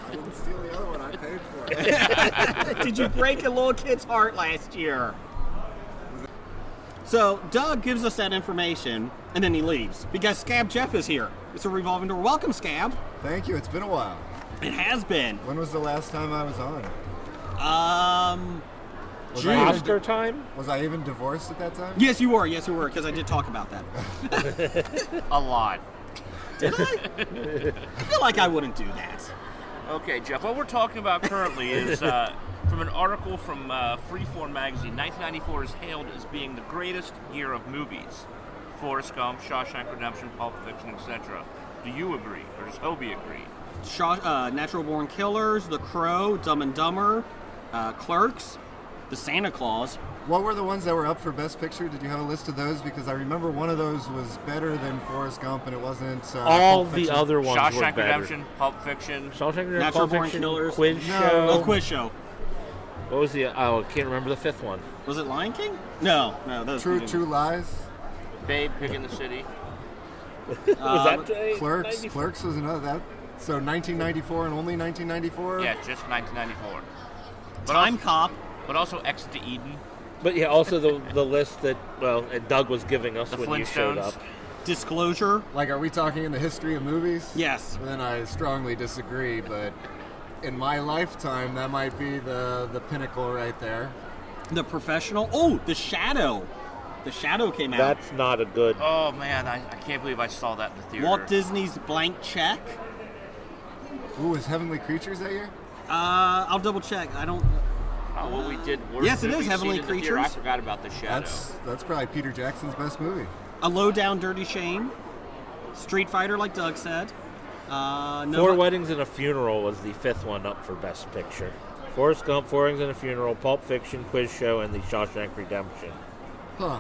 I didn't steal the other one. I paid for it. Did you break a little kid's heart last year? So Doug gives us that information, and then he leaves because Scab Jeff is here. It's a revolving door. Welcome, Scab. Thank you. It's been a while. It has been. When was the last time I was on? Was June. I even- Oscar time? Was I even divorced at that time? Yes, you were. Yes, you were, because I did talk about that. A lot. Did I? I feel like I wouldn't do that. Okay, Jeff, what we're talking about currently is from an article from Freeform magazine. 1994 is hailed as being the greatest year of movies. Forrest Gump, Shawshank Redemption, Pulp Fiction, etc. Do you agree, or does Hobie agree? Natural Born Killers, The Crow, Dumb and Dumber, Clerks, The Santa Claus. What were the ones that were up for Best Picture? Did you have a list of those? Because I remember one of those was better than Forrest Gump, and it wasn't. All Pulp the Fiction. other ones were Shawshank better. Redemption, Pulp Fiction. Shawshank Redemption, Natural Pulp Born Fiction, Killers. Quiz No. Show. Oh, Quiz Show. What was the? Oh, I can't remember the fifth one. Was it Lion King? No. Those True Lies. Babe, Pig in the City. Was that Clerks. 94? Clerks was another that. So 1994 and only 1994. Yeah, just 1994. But Time also, Cop. but also Exit to Eden. But yeah, also the list that Doug was giving us The when you showed Flintstones. up. Disclosure. Like, are we talking in the history of movies? Yes. Then I strongly disagree, but in my lifetime, that might be the pinnacle right there. The Professional. Oh, The Shadow. The Shadow came out. That's not a good. Oh man, I can't believe I saw that in the theater. Walt Disney's Blank Check. Ooh, was Heavenly Creatures that year? I'll double check. I don't. Oh, well, we did. worse Yes, it movies is Heavenly seen in the theater. I Creatures. forgot about The Shadow. That's probably Peter Jackson's best movie. A Low Down Dirty Shame. Street Fighter, like Doug said. Four Weddings and a Funeral was the fifth one up for Best Picture. Forrest Gump, Four Weddings and a Funeral, Pulp Fiction, Quiz Show, and The Shawshank Redemption. Huh.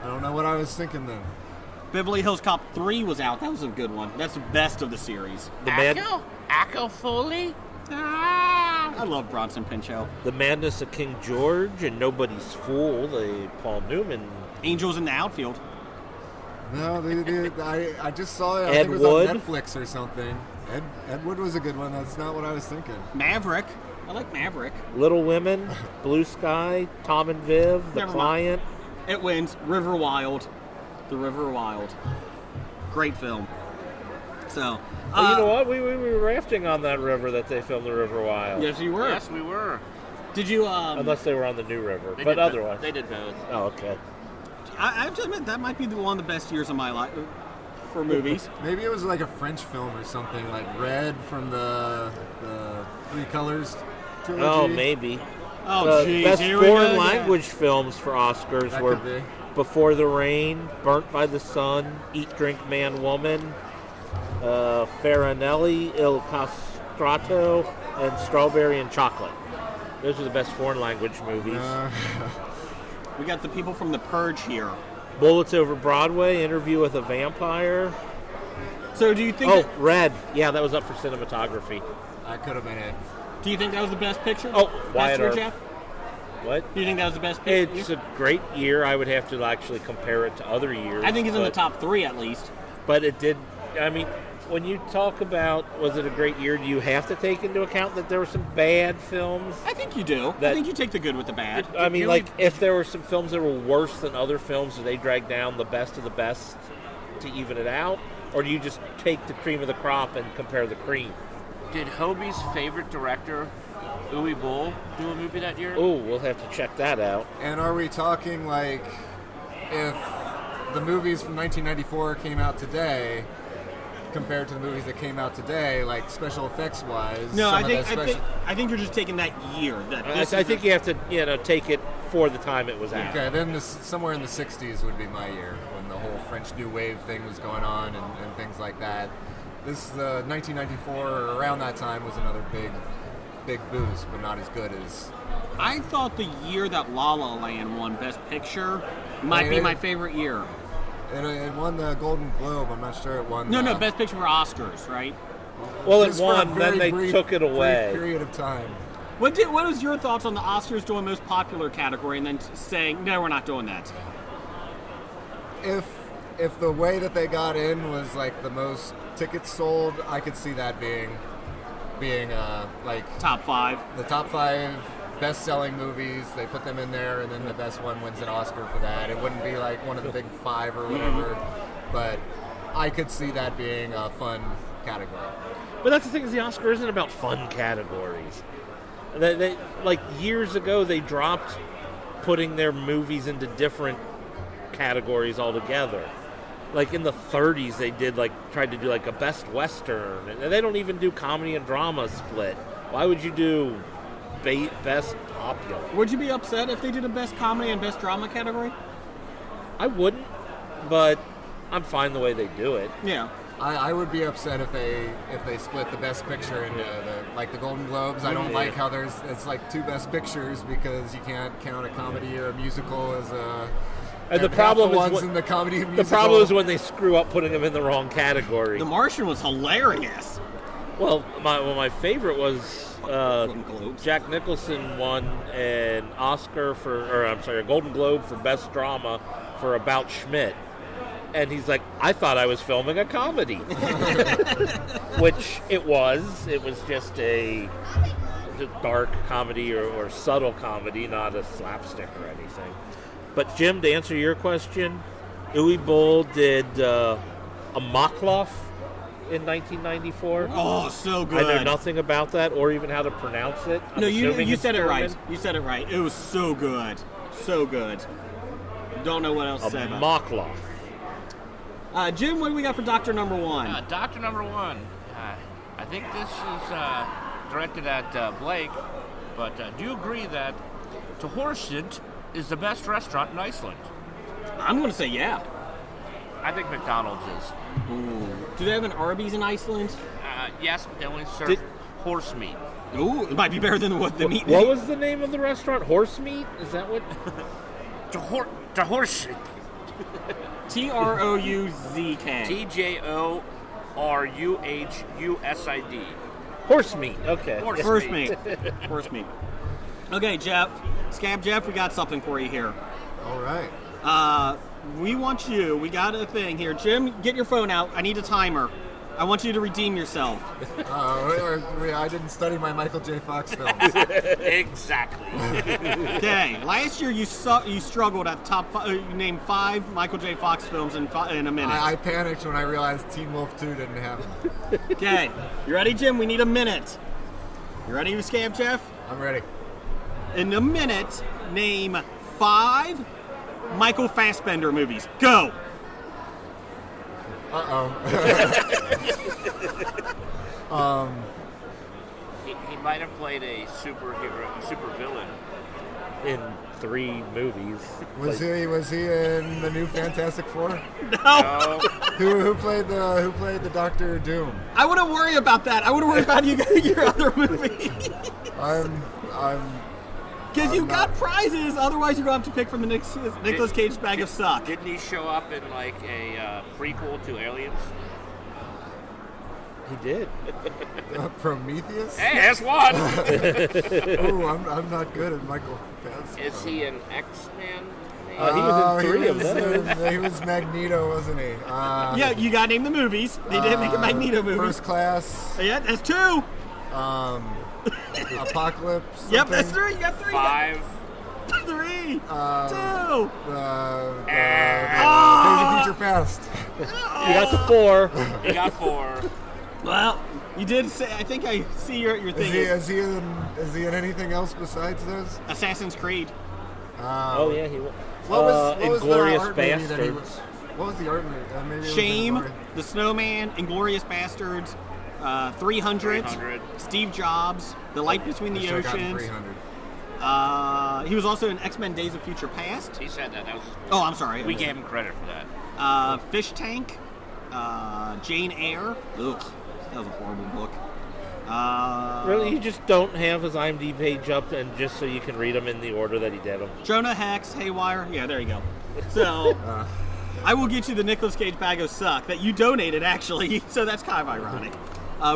I don't know what I was thinking then. Beverly Hills Cop 3 was out. That was a good one. That's the best of the series. The Mad- Echo Foley? I love Bronson Pinchot. The Madness of King George and Nobody's Fool, the Paul Newman. Angels in the Outfield. No, I just saw it. I Ed think it was Wood? on Netflix or something. Ed Wood was a good one. That's not what I was thinking. Maverick. I like Maverick. Little Women, Blue Sky, Tom and Viv, The Never mind. Client. It wins. River Wild. The River Wild. Great film. So, Well, you know what? We were rafting on that river that they filmed The River Wild. yes, you were. Yes, we were. Did you? Unless they were on the New River. They But did otherwise. They did both. Oh, okay. I have to admit that might be one of the best years of my life for movies. Maybe it was like a French film or something, like Red from the Three Colors trilogy. Oh, maybe. Oh, The geez. best here we foreign go. language films for Oscars That were could be. Before the Rain, Burnt by the Sun, Eat, Drink, Man, Woman, Farinelli, Il Castrato, and Strawberry and Chocolate. Those are the best foreign language movies. We got the people from The Purge here. Bullets Over Broadway, Interview with a Vampire. So do you think? Oh, Red. Yeah, that was up for cinematography. That could have been it. Do you think that was the best picture? Oh, Best Wyatt year, Earp. Jeff? What? Do you think that was the best picture? It's a great year. I would have to actually compare it to other years. I think it's in the but- top 3 at least. But it did. I mean, when you talk about was it a great year, do you have to take into account that there were some bad films? I think you do. I That- think you take the good with the bad. I mean, like if there were some films that were worse than other films, do they drag down the best of the best to even it out, or do you just take the cream of the crop and compare the cream? Did Hobie's favorite director, Uwe Boll, do a movie that year? Oh, we'll have to check that out. And are we talking like if the movies from 1994 came out today compared to the movies that came out today, like special effects wise? No, I think you're just taking that year. I think you have to take it for the time it was out. Okay, then somewhere in the 60s would be my year when the whole French New Wave thing was going on and things like that. This 1994 or around that time was another big boost, but not as good as. I thought the year that La La Land won Best Picture might be my favorite year. It won the Golden Globe. I'm not sure it won. No, Best Picture for Oscars, right? Well, it Just for a won, then very they took it away. Brief period of time. What was your thoughts on the Oscars doing most popular category and then saying, no, we're not doing that? If the way that they got in was like the most tickets sold, I could see that being like Top 5. the top 5 best-selling movies. They put them in there, and then the best one wins an Oscar for that. It wouldn't be like one of the big 5 or whatever, but I could see that being a fun category. But that's the thing, is the Oscar isn't about fun categories. They like years ago they dropped putting their movies into different categories altogether. Like in the 30s they tried to do like a best western, and they don't even do comedy and drama split. Why would you do best popular? Would you be upset if they did a Best Comedy and Best Drama category? I wouldn't, but I'm fine the way they do it. Yeah. I would be upset if they split the best picture into the Golden Globes. I don't like how it's like 2 best pictures because you can't count a comedy or a musical as a. And the problem is in the comedy and the musical. problem is when they screw up putting them in the wrong category. The Martian was hilarious. Well, my favorite was Golden Globes. Jack Nicholson won an Oscar a Golden Globe for Best Drama for About Schmidt. And he's like, I thought I was filming a comedy. Which it was. It was just a dark comedy or subtle comedy, not a slapstick or anything. But Jim, to answer your question, Uwe Boll did a Machloff in 1994. Oh, so good. I know nothing about that or even how to pronounce it. I'm No, assuming you it's said it German. right. You said it right. It was so good. So good. Don't know what else to A say about it. Machloff. Jim, what do we got for Doctor Number 1? Doctor Number 1. I think this is directed at Blake, but do you agree that Tohorsund is the best restaurant in Iceland? I'm going to say yeah. I think McDonald's is. Do they have an Arby's in Iceland? Yes, but they only serve horse meat. Ooh, it might be better than what the meat. What was the name of the restaurant? Horse Meat? Is that what? Tohorsund. Trouzk. TJORUHUSID. Horse Meat. Okay. Horse meat. Horse meat. Okay, Jeff. Scab Jeff, we got something for you here. All right. We got a thing here. Jim, get your phone out. I need a timer. I want you to redeem yourself. I didn't study my Michael J. Fox films. Exactly. Okay, last year you struggled at the top five. You named 5 Michael J. Fox films in a minute. I panicked when I realized Teen Wolf 2 didn't happen. Okay, you ready, Jim? We need a minute. You ready to Scab Jeff? I'm ready. In a minute, name 5 Michael Fassbender movies. Go! He might have played a super villain. In 3 movies. Was he in the new Fantastic Four? No! Who played the Doctor Doom? I wouldn't worry about that. I wouldn't worry about your other movie. Because you got prizes, otherwise you're going to have to pick from the Nicolas Cage bag of suck. Didn't he show up in like a prequel to Aliens? He did. Prometheus? Hey, that's one! Oh, I'm not good at Michael Fassbender. Is he an X-Man? He was in 3 of them. He was Magneto, wasn't he? Yeah, you got to name the movies. They didn't make a Magneto movie. First Class. Yeah, that's 2. Apocalypse. Yep, that's 3. You got 3. 5. 3. 2. Days of Future Past. You got to 4. He got 4. Well, you did say. I think I see your thing. Is he in anything else besides those? Assassin's Creed. Oh yeah, he was. What was Inglorious the art movie that he was? Bastards. What was the art movie? Maybe it was Shame, Inglourious. The Snowman, Inglorious Bastards, 300, 300. Steve Jobs, The Light Between the Should've gotten Oceans. 300. He was also in X-Men: Days of Future Past. He said that. That was his Oh, I'm sorry. We gave him credit for that. Fish Tank, Jane Eyre. Ugh, that was a horrible book. Really, you just don't have his IMDb page up, and just so you can read them in the order that he did them. Jonah Hex, Haywire. Yeah, there you go. So, I will get you the Nicolas Cage bag of suck that you donated, actually. So that's kind of ironic.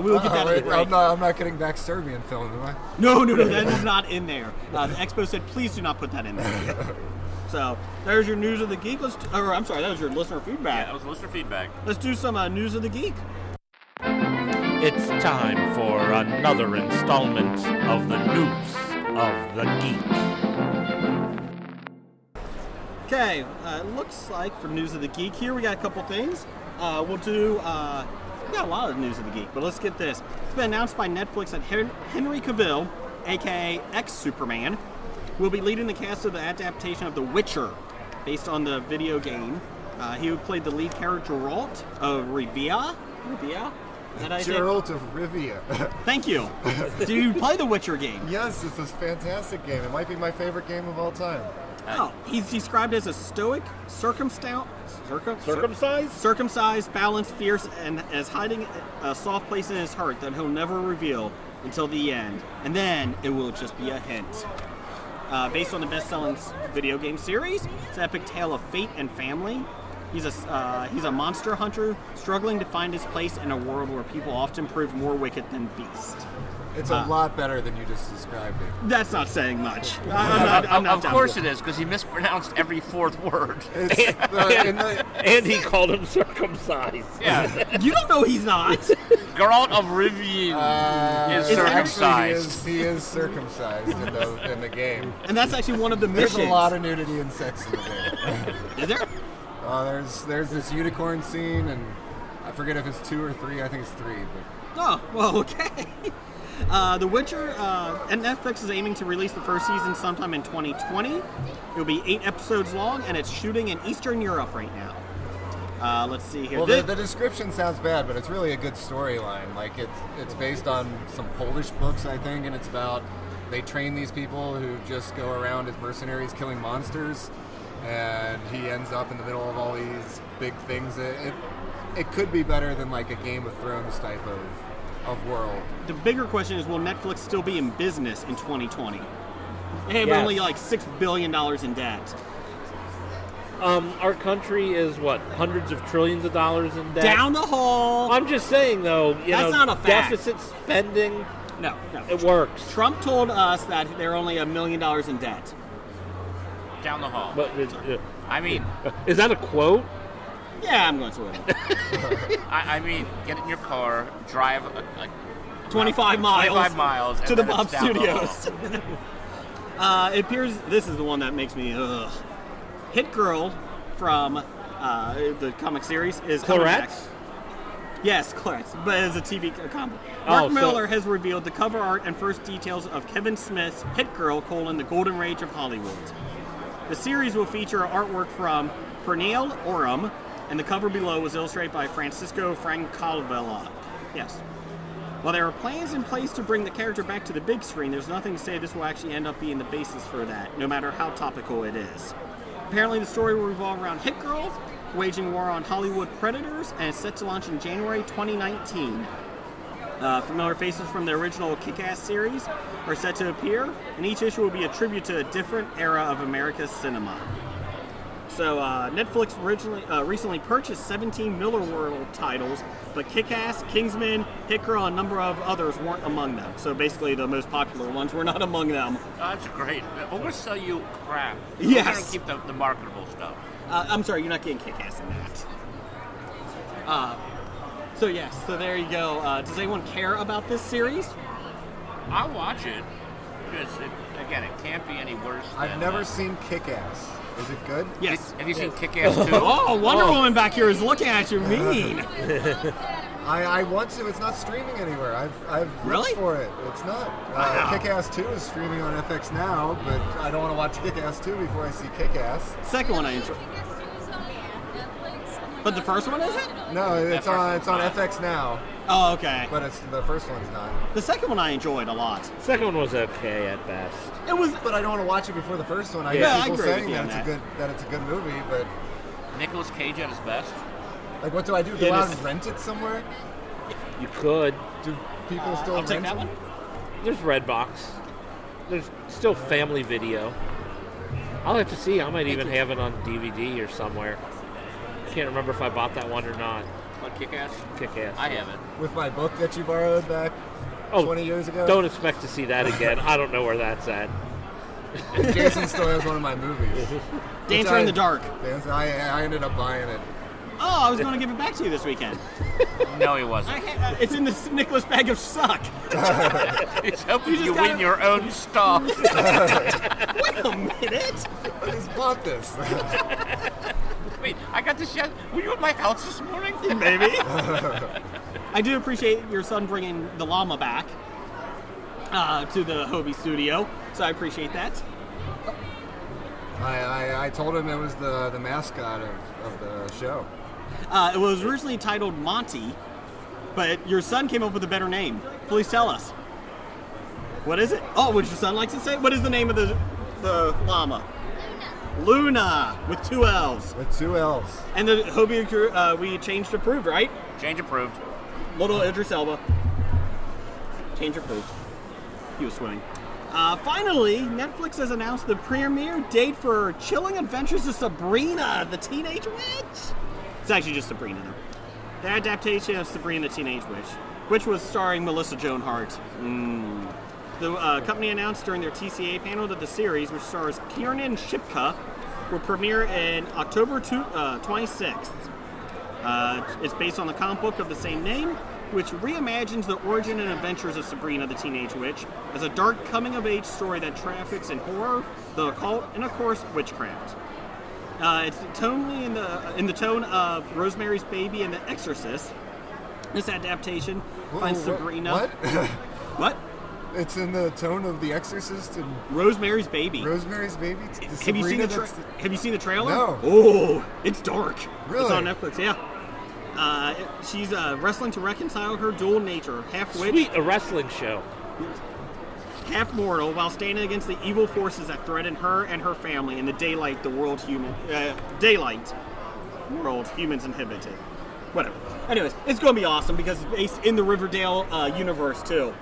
We will get that in the break. I'm not getting back Serbian film, am I? No, that is not in there. The Expo said, please do not put that in there. So, there's your News of the Geek. I'm sorry, that was your listener feedback. Yeah, that was listener feedback. Let's do some News of the Geek. It's time for another installment of the News of the Geek. Okay, looks like for News of the Geek here, we got a couple things. We'll do, we got a lot of News of the Geek, but let's get this. It's been announced by Netflix that Henry Cavill, aka ex-Superman, will be leading the cast of the adaptation of The Witcher, based on the video game. He played the lead character Geralt of Rivia. Is that how you say it? Geralt of Rivia. Thank you. Do you play the Witcher game? Yes, it's a fantastic game. It might be my favorite game of all time. Oh, he's described as a stoic, circumcised, balanced, fierce, and as hiding a soft place in his heart that he'll never reveal until the end. And then it will just be a hint. Based on the best-selling video game series, it's an epic tale of fate and family. He's a monster hunter struggling to find his place in a world where people often prove more wicked than beast. It's a lot better than you just described it. That's not saying much. I'm not of course it is, because he mispronounced every 4th word. And he called him circumcised. Yeah. You don't know he's not. Geralt of Rivia is circumcised. Actually, he is circumcised in the game. And that's actually one of the missions. There's a lot of nudity and sex in the game. Is there? There's this unicorn scene, and I forget if it's 2 or 3. I think it's 3. But Oh, well, okay. The Witcher, and Netflix is aiming to release the first season sometime in 2020. It'll be 8 episodes long, and it's shooting in Eastern Europe right now. Let's see here. Well, the description sounds bad, but it's really a good storyline. Like it's based on some Polish books, I think, and it's about they train these people who just go around as mercenaries killing monsters, and he ends up in the middle of all these big things. It could be better than like a Game of Thrones type of world. The bigger question is, will Netflix still be in business in 2020? They have Yes. only like $6 billion in debt. Our country is what, hundreds of trillions of dollars in debt. Down the hall. I'm just saying, though, That's not a fact. deficit spending, No. it works. Trump told us that they're only $1 million in debt. Down the hall. But I mean, is that a quote? Yeah, I'm going Toyota. I mean, get in your car, drive like 25 miles. 25 miles to and the then Bob it's down the Studios. hall. It appears this is the one that makes me ugh. Hit Girl from the comic series is coming back. Clarettes? Yes, Clarence, but as a TV combo. Oh, Mark so- Miller has revealed the cover art and first details of Kevin Smith's Hit Girl: The Golden Rage of Hollywood. The series will feature artwork from Pernille Oram, and the cover below was illustrated by Francisco Francavilla. Yes. While there are plans in place to bring the character back to the big screen, there's nothing to say this will actually end up being the basis for that, no matter how topical it is. Apparently, the story will revolve around Hit Girl, waging war on Hollywood predators, and is set to launch in January 2019. Familiar faces from the original Kick-Ass series are set to appear, and each issue will be a tribute to a different era of America's cinema. So, Netflix recently purchased 17 Miller World titles, but Kick-Ass, Kingsman, Hit Girl, and a number of others weren't among them. So basically, the most popular ones were not among them. Oh, that's great. We're going to sell you crap. Yes. We're going to keep the marketable stuff. I'm sorry, you're not getting Kick-Ass in that. So yes, so there you go. Does anyone care about this series? I'll watch it. Because, again, it can't be any worse than... I've never seen Kick-Ass. Is it good? Yes. Have you seen Kick-Ass 2? Oh, Wonder Woman back here is looking at you mean. I want to. It's not streaming anywhere. I've Really? looked for it. It's not. Wow. Kick-Ass 2 is streaming on FX now, but I don't want to watch Kick-Ass 2 before I see Kick-Ass. Second one I enjoy. But the first one isn't? No, it's on FX now, Oh, okay. but it's the first one's not. The second one I enjoyed a lot. Second one was okay at best. It was. But I don't want to watch it before the first one. I Yeah, I hear people agree with saying you that on it's a good movie, but Nicolas Cage at his best. like, what do I do? It Go out is- and rent it somewhere? You could. Do people still I'll rent take that it? one. There's Redbox. There's still Family Video. I'll have to see. I might even have it on DVD or somewhere. Can't remember if I bought that one or not. What, Kick-Ass? Kick-Ass. I have it. With my book that you borrowed back 20 years ago? Don't expect to see that again. I don't know where that's at. And Jason still has one of my movies. Dancer in the Dark. I ended up buying it. Oh, I was going to give it back to you this weekend. No, he wasn't. It's in this Nicholas bag of suck. He's hoping You just you gotta- win your own stuff. Wait a minute. I just bought this. Wait, I got this yet? Were you at my house this morning? Maybe. I do appreciate your son bringing the llama back to the Hobie studio, so I appreciate that. I told him it was the mascot of the show. It was originally titled Monty, but your son came up with a better name. Please tell us. What is it? Oh, would your son like to say? What is the name of the llama? Luna, with 2 L's. With 2 L's. And the Hobie, we changed approved, right? Change approved. Little Idris Elba. Change approved. He was swimming. Finally, Netflix has announced the premiere date for Chilling Adventures of Sabrina, the Teenage Witch. It's actually just Sabrina, though. The adaptation of Sabrina, the Teenage Witch, which was starring Melissa Joan Hart. The company announced during their TCA panel that the series, which stars Kiernan Shipka, will premiere in October 26th. It's based on the comic book of the same name, which reimagines the origin and adventures of Sabrina the Teenage Witch as a dark coming-of-age story that traffics in horror, the occult, and of course, witchcraft. It's tonally in the tone of Rosemary's Baby and The Exorcist. This adaptation finds Sabrina. What? What? It's in the tone of The Exorcist and Rosemary's Baby. Rosemary's Baby. Have you seen the trailer? No. Oh, it's dark. Really? It's on Netflix. Yeah. She's wrestling to reconcile her dual nature, half witch, Sweet, a wrestling show. half mortal, while standing against the evil forces that threaten her and her family in the daylight world humans inhabited. Whatever. Anyways, it's going to be awesome because it's based in the Riverdale universe too.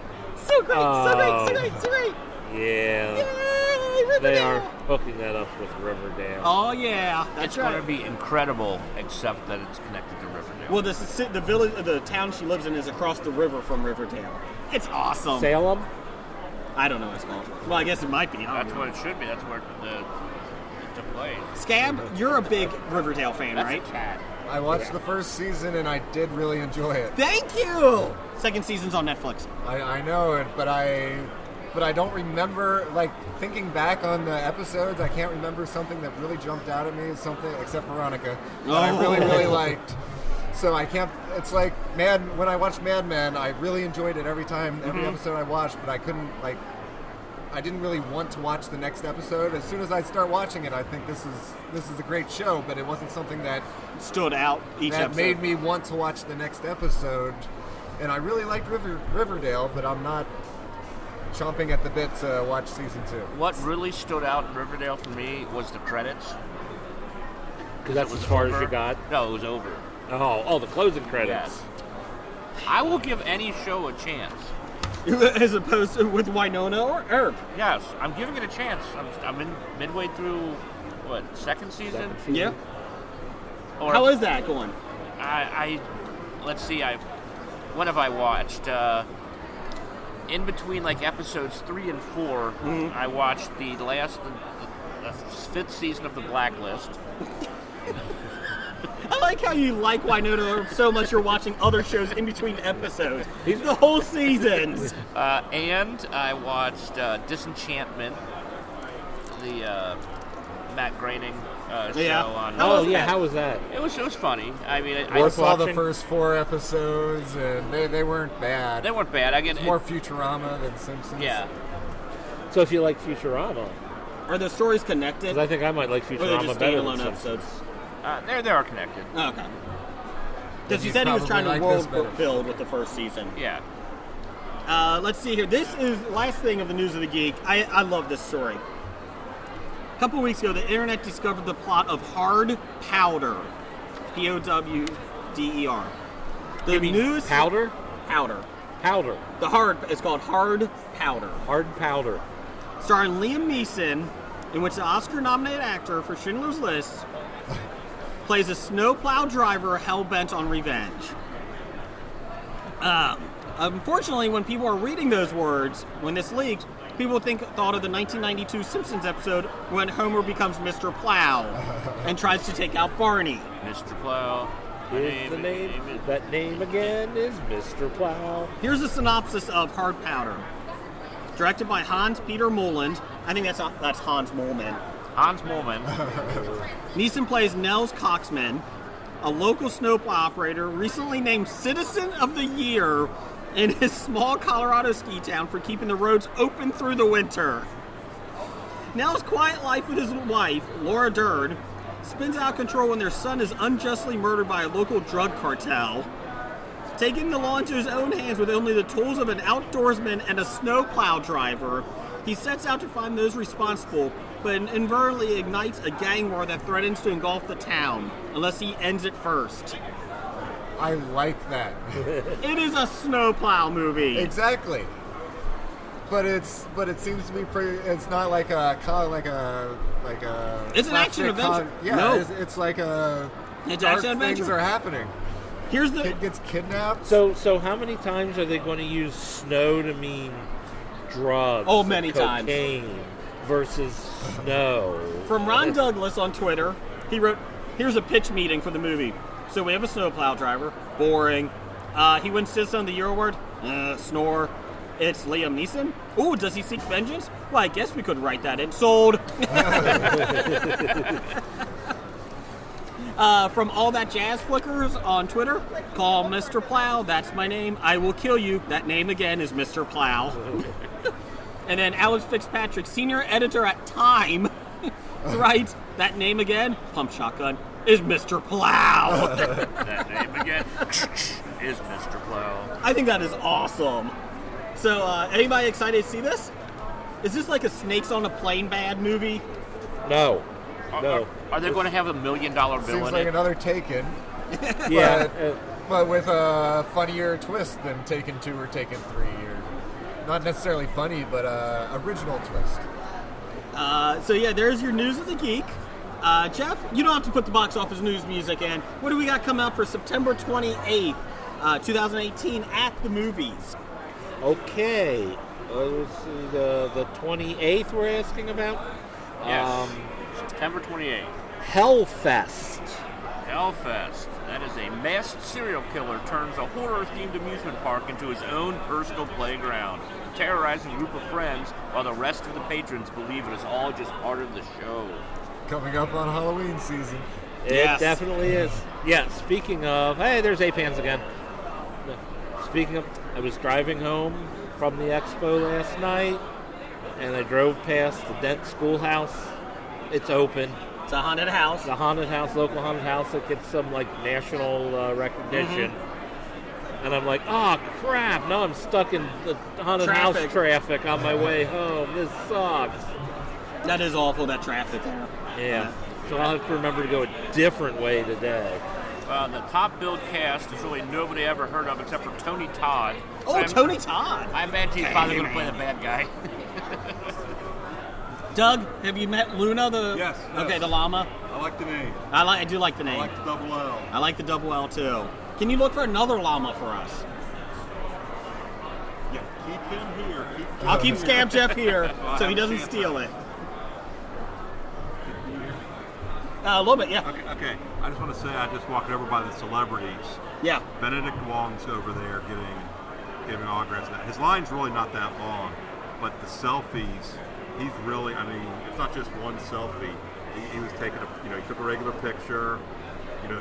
So great, so great. Yeah. Yay, Riverdale. They are hooking that up with Riverdale. Oh yeah, that's It's right. going to be incredible, except that it's connected to Riverdale. Well, the village, the town she lives in is across the river from Riverdale. It's awesome. Salem? I don't know what it's called. Well, I guess it might be. I don't That's know. what it should be. That's where it took place. Scab, you're a big Riverdale fan, That's right? a cat. I watched the first season and I did really enjoy it. Thank you! Second season's on Netflix. I know it, but I don't remember, like, thinking back on the episodes, I can't remember something that really jumped out at me, something except Veronica, that I really, really liked. So I can't, it's like, when I watched Mad Men, I really enjoyed it every episode I watched, but I couldn't, like, I didn't really want to watch the next episode. As soon as I start watching it, I think this is a great show, but it wasn't something that stood out each episode. Made me want to watch the next episode. And I really liked Riverdale, but I'm not chomping at the bit to watch season 2. What really stood out in Riverdale for me was the credits. Because that's as far as you got? No, it was over. Oh, the closing credits. Yes. I will give any show a chance. As opposed to with Winona or Earp. Yes, I'm giving it a chance. I'm in midway through, second season? Yeah. Or, how is that going? Let's see, when have I watched? In between like episodes 3 and 4, I watched the fifth season of The Blacklist. I like how you like Winona so much you're watching other shows in between episodes. The whole seasons. And I watched Disenchantment, the Matt Groening show on. How was that? It was funny. I mean, I saw the first 4 episodes, and they weren't bad. They weren't bad. Again, it's more Futurama than Simpsons. Yeah. So if you like Futurama, are the stories connected? Because I think I might like Futurama better than episodes. They are connected. Oh, okay. Because you said he was trying to world build with the first season. Yeah. Let's see here. This is the last thing of the News of the Geek. I love this story. A couple of weeks ago, the internet discovered the plot of Hard Powder. Powder. The news Powder? Powder. Powder. It's called Hard Powder. Hard Powder. Starring Liam Neeson, in which the Oscar-nominated actor for Schindler's List plays a snowplow driver hell-bent on revenge. Unfortunately, when people are reading those words, when this leaked, people thought of the 1992 Simpsons episode when Homer becomes Mr. Plow and tries to take out Barney. Mr. Plow. That name again is Mr. Plow. Here's a synopsis of Hard Powder. Directed by Hans-Peter Moland. I think that's Hans Moleman. Hans Moleman. Neeson plays Nels Coxman, a local snowplow operator recently named Citizen of the Year in his small Colorado ski town for keeping the roads open through the winter. Nels' quiet life with his wife, Laura Dern, spins out of control when their son is unjustly murdered by a local drug cartel. Taking the law into his own hands with only the tools of an outdoorsman and a snowplow driver, he sets out to find those responsible, but inadvertently ignites a gang war that threatens to engulf the town, unless he ends it first. I like that. It is a snowplow movie. Exactly. But it seems to be pretty. It's not like a. It's an action adventure. It's like a. It's action adventure. Things are happening. Here's the kid gets kidnapped. So how many times are they going to use snow to mean drugs? Oh, many times. Cocaine versus snow. From Ron Douglas on Twitter, he wrote, "Here's a pitch meeting for the movie. So we have a snowplow driver. Boring. He wins Citizen of the Year award. Snore. It's Liam Neeson. Ooh, does he seek vengeance? Well, I guess we could write that in. Sold." From All That Jazz Flickers on Twitter, call Mr. Plow. That's my name. I will kill you. That name again is Mr. Plow. And then Alex Fitzpatrick, senior editor at Time, writes, that name again, Pump Shotgun, is Mr. Plow. That name again is Mr. Plow. I think that is awesome. So, anybody excited to see this? Is this like a Snakes on a Plane bad movie? No. Are they going to have $1 million bill Seems in like it? another Taken. Yeah. But with a funnier twist than Taken 2 or Taken 3. Not necessarily funny, but original twist. So yeah, there's your News of the Geek. Jeff, you don't have to put the box office news music in. What do we got coming out for September 28th, 2018 at the movies? Okay. Let's see, the 28th we're asking about? Yes. September 28th. Hellfest. Hellfest. That is a masked serial killer turns a horror-themed amusement park into his own personal playground, terrorizing a group of friends while the rest of the patrons believe it is all just part of the show. Coming up on Halloween season. It definitely is. Yeah, speaking of... Hey, there's Apans again. Speaking of... I was driving home from the expo last night, and I drove past the Dent Schoolhouse. It's open. It's a haunted house. It's a haunted house, local haunted house that gets some, national recognition. And I'm like, oh, crap. Now I'm stuck in the haunted house traffic on my way home. This sucks. That is awful, that traffic there. Yeah. So I'll have to remember to go a different way today. The top billed cast is really nobody ever heard of except for Tony Todd. Oh, Tony Todd. I imagine he's probably going to play the bad guy. Doug, have you met Luna? Yes. Okay, the llama. I like the name. I do like the name. I like the double L. I like the double L too. Can you look for another llama for us? Yeah, keep him here. I'll keep Scab Jeff here so he doesn't steal it. A little bit, yeah. Okay. I just want to say I just walked over by the celebrities. Yeah. Benedict Wong's over there giving autographs. His line's really not that long, but the selfies, he's really, it's not just one selfie. He was taking he took a regular picture.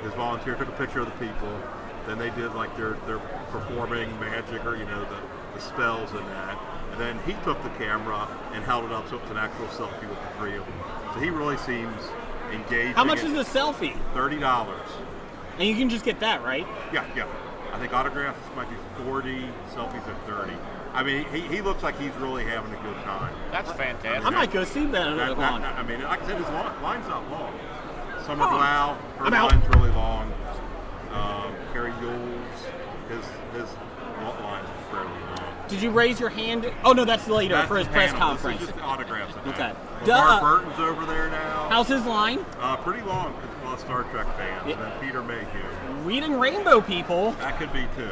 His volunteer took a picture of the people. Then they did they're performing magic or the spells and that. And then he took the camera and held it up so it's an actual selfie with the three of them. So he really seems engaging. How much is a selfie? $30. And you can just get that, right? Yeah. I think autographs might be 40, selfies are 30. He looks like he's really having a good time. That's fantastic. I might go see Benedict Wong. Like I said, his line's not long. Summer Blau, her I'm out. line's really long. Carrie Yules, his line's fairly long. Did you raise your hand? Oh, no, that's later That's for his the press panel. conference. This is just the autographs. Okay. Mark Burton's over there now. How's his line? Pretty long because a lot of Star Trek fans. Yeah. And then Peter Mayhew. Reading Rainbow people. That could be too.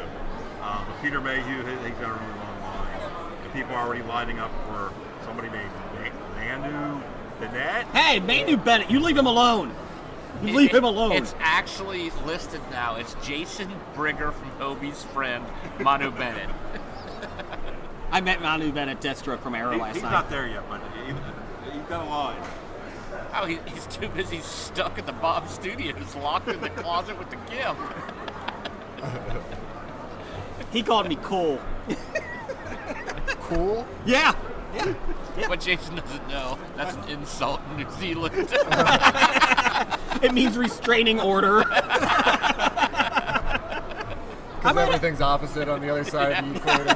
But Peter Mayhew, he's got a really long line. And people are already lining up for somebody named Manu Bennett. Hey, Manu Bennett, you leave him alone. You leave him alone. It's actually listed now. It's Jason Brigger from Hobie's friend, Manu Bennett. I met Manu Bennett, Deathstroke from Arrow last night. He's not there yet, but he's got a line. Oh, he's too busy stuck at the Bob Studios, locked in the closet with the gimp. He called me cool. Cool? Yeah. What Jason doesn't know, that's an insult in New Zealand. It means restraining order. Because everything's opposite on the other side of the equator.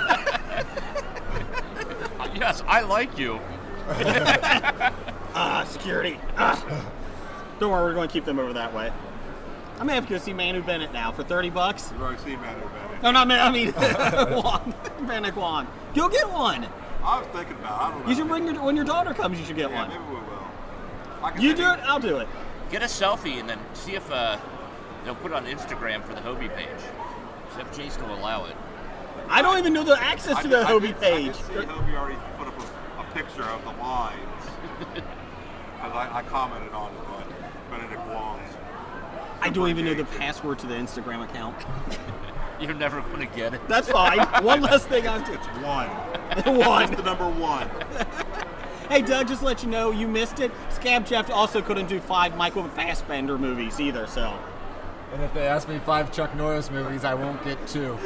Yes, I like you. Security. Don't worry, we're going to keep them over that way. I'm going to have to go see Manu Bennett now for $30. You've already seen Manu Bennett. No, not I mean, Juan. Benedict Wong. Go get one. I was thinking about it. I don't know. You should bring when your daughter comes, you should get one. Maybe we will. Like I You said, do it, I'll do it. Get a selfie and then see if they'll put it on Instagram for the Hobie page. See if Jason will allow it. I don't even know the access to the Hobie page. I did see Hobie already put up a picture of the lines. Because I commented on it, but Benedict Wong's. I don't even know the password to the Instagram account. You're never going to get it. That's fine. One less thing I have to. It's one. One. It's the number one. Hey, Doug, just to let you know, you missed it. Scab Jeff also couldn't do 5 Michael Fassbender movies either, so. And if they ask me 5 Chuck Norris movies, I won't get 2.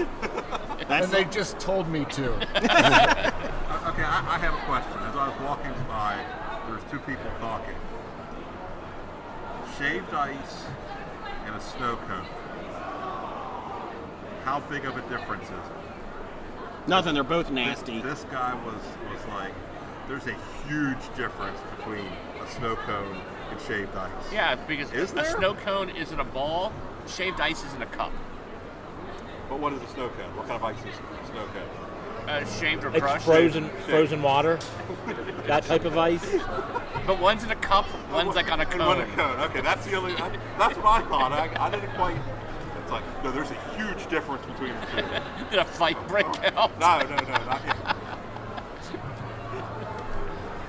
And they just told me to. Okay, I have a question. As I was walking by, there was 2 people talking. Shaved ice and a snow cone. How big of a difference is it? Nothing, they're both nasty. This guy was like, there's a huge difference between a snow cone and shaved ice. Yeah, because Is a there? snow cone is in a ball, shaved ice is in a cup. But what is a snow cone? What kind of ice is a snow cone? Shaved or It's crushed. frozen water. That type of ice. But one's in a cup, one's like on a And one cone. a cone. Okay, that's the only. That's what I thought. I didn't quite. It's like no. There's a huge difference between the two. Did a fight break out? No, not yet.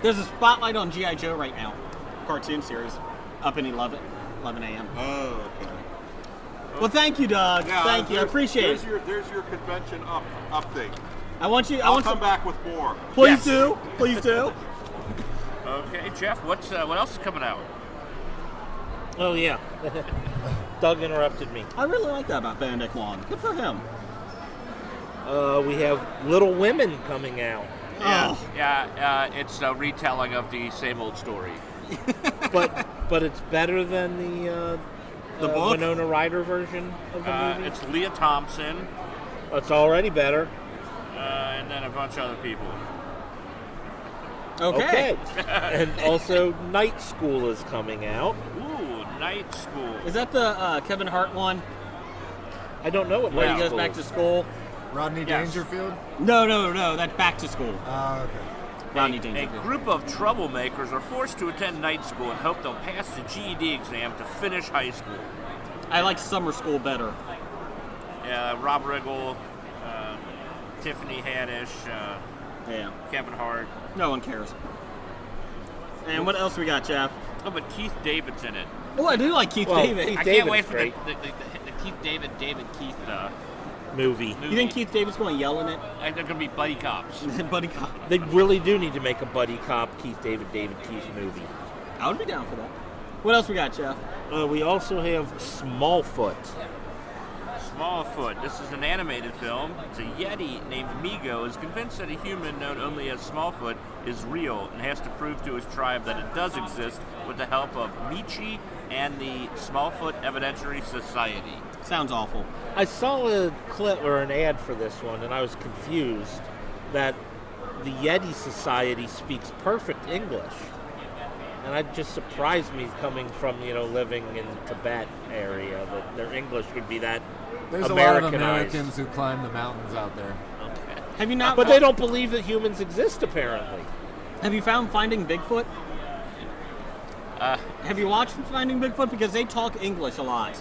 There's a spotlight on G.I. Joe right now. Cartoon series. Up in 11 a.m. Oh, okay. Well, thank you, Doug. Thank you. I appreciate it. There's your convention update. I'll come back with more. Please do. Please do. Okay, Jeff, what else is coming out? Oh yeah, Doug interrupted me. I really like that about Benedict Wong. Good for him. We have Little Women coming out, Yeah, it's a retelling of the same old story. but it's better than the book? Winona Ryder version of the movie. It's Leah Thompson, It's already better. and then a bunch of other people. Okay. And also Night School is coming out. Ooh, Night School. Is that the Kevin Hart one I don't know what where Night he goes School back is. to school? Rodney Yes. Dangerfield? No. That's Back to School. Okay. Rodney A Dangerfield. group of troublemakers are forced to attend night school and hope they'll pass the GED exam to finish high school. I like summer school better. Rob Riggle, Tiffany Haddish, Yeah. Kevin Hart. No one cares. And what else we got, Jeff? Oh, but Keith David's in it. Oh, I do like Keith Well, David. Keith I David's can't wait for great. the Keith David Keith movie. You think Keith David's going to yell in it? They're going to be buddy cops. Buddy cop. They really do need to make a buddy cop Keith David Keith movie. I would be down for that. What else we got, Jeff? We also have Smallfoot. Smallfoot. This is an animated film. It's a Yeti named Migo is convinced that a human known only as Smallfoot is real and has to prove to his tribe that it does exist with the help of Michi and the Smallfoot Evidentiary Society. Sounds awful. I saw a clip or an ad for this one, and I was confused that the Yeti Society speaks perfect English. And that just surprised me coming from, living in Tibet area, that their English would be that There's a lot of Americanized. Americans who climb the mountains out there. Okay. Have you not? But they don't believe that humans exist, apparently. Have you found Finding Bigfoot? Have you watched Finding Bigfoot? Because they talk English a lot.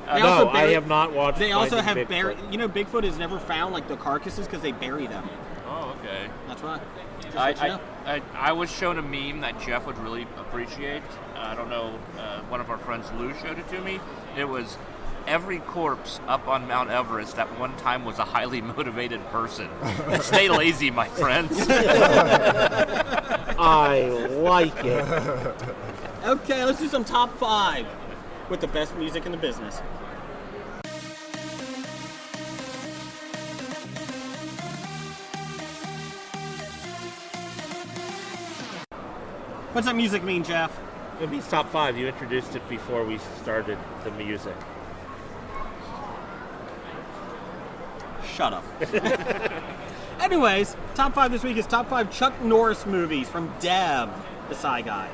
They also No, I bury- have not watched They also Finding have buried. Bigfoot. Bigfoot is never found like the carcasses because they bury them. Oh, okay. That's right. Just let you know. I was shown a meme that Jeff would really appreciate. I don't know, one of our friends Lou showed it to me. It was every corpse up on Mount Everest at one time was a highly motivated person. Stay lazy, my friends. I like it. Okay, let's do some top 5 with the best music in the business. What's that music mean, Jeff? It means top 5. You introduced it before we started the music. Shut up. Anyways, top 5 this week is top 5 Chuck Norris movies from Dev, the Psy Guy.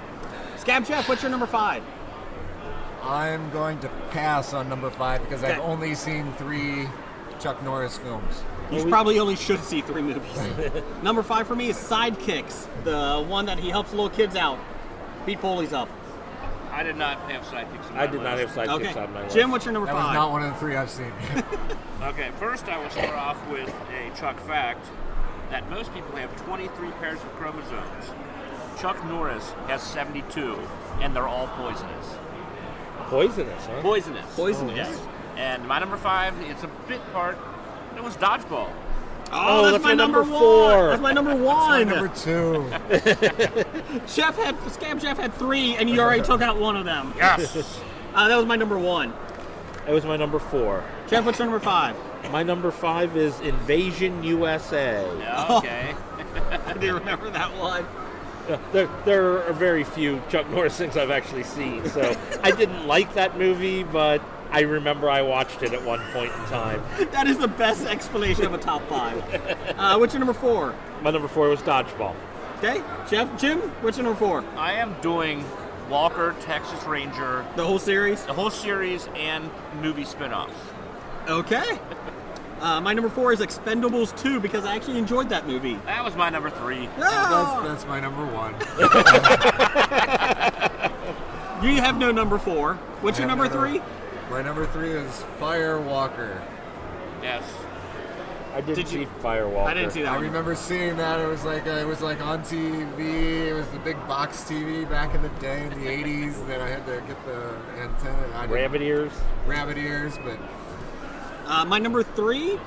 Scab Jeff, what's your number 5? I'm going to pass on number 5 because I've Okay. only seen 3 Chuck Norris films. You probably only should see 3 movies. Number 5 for me is Sidekicks, the one that he helps little kids out. Beat bullies up. I did not have sidekicks in my I did not list. have sidekicks Okay. on my list. Jim, what's your number That was 5? not one of the 3 I've seen. Okay, first I will start off with a Chuck fact that most people have 23 pairs of chromosomes. Chuck Norris has 72, and they're all poisonous. Poisonous, huh? Poisonous. Poisonous. Yes. And my number 5, it's a bit part. It was Dodgeball. Oh, that's my your number number 1. 4. That's my number 1. My number 2. Scab Jeff had 3, and you already took out one of them. Yes. That was my number 1. That was my number 4. Jeff, what's your number 5? My number 5 is Invasion USA. Okay. I do remember that one. There are very few Chuck Norris things I've actually seen, so I didn't like that movie, but I remember I watched it at one point in time. That is the best explanation of a top 5. What's your number 4? My number 4 was Dodgeball. Okay, Jim, what's your number 4? I am doing Walker, Texas Ranger, The whole series? the whole series, and movie spin-offs. Okay. My number 4 is Expendables 2 because I actually enjoyed that movie. That was my number 3. That's my number 1. You have no number 4. What's your I have number no 3? My number 3 is Firewalker. Yes. I didn't Did see you- Firewalker. I didn't see that I one. remember seeing that. It was like on TV. It was the big box TV back in the day in the '80s that I had to get the antenna. Rabbit ears. Rabbit ears, but My number 3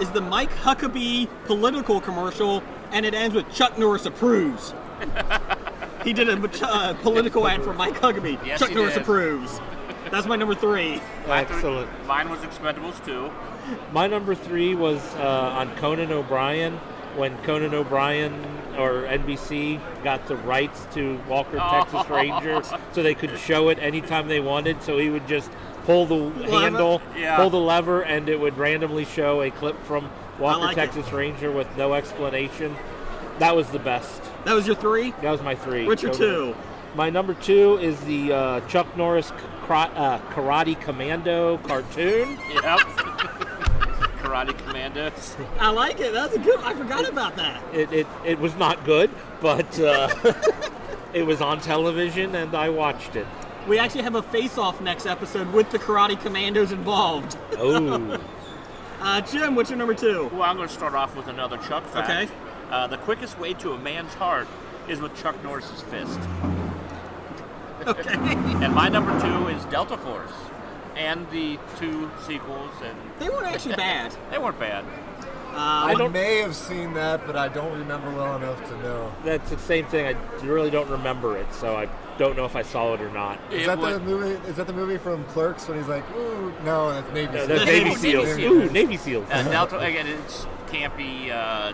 is the Mike Huckabee political commercial, and it ends with Chuck Norris approves. He did a political ad for Mike Huckabee. Yes, Chuck he Norris did. approves. That's my number 3. Excellent. Mine was Expendables 2. My number 3 was on Conan O'Brien, when Conan O'Brien or NBC got the rights to Walker Texas Ranger, so they could show it anytime they wanted. So he would just pull the handle, Yeah. pull the lever, and it would randomly show a clip from Walker like it. Texas Ranger with no explanation. That was the best. That was your 3? That was my 3. What's your 2? My number 2 is the Chuck Norris Karate Commando cartoon. Yep. Karate Commandos. I like it. That's a good. I forgot about that. It was not good, but it was on television and I watched it. We actually have a face-off next episode with the Karate Commandos involved. Oh, Jim, what's your number 2? Well, I'm going to start off with another Chuck fact. Okay. The quickest way to a man's heart is with Chuck Norris's fist. Okay. And my number 2 is Delta Force. And the 2 sequels, and They weren't actually bad. they weren't bad. I may have seen that, but I don't remember well enough to know. that's the same thing. I really don't remember it, so I don't know if I saw it or not. Is that the movie? Is that the movie from Clerks when he's like, "Ooh, no, that's Navy No, Seals." that's Navy Navy Seals. Seals. Ooh, Navy Seals. Delta, again, it's campy Yeah.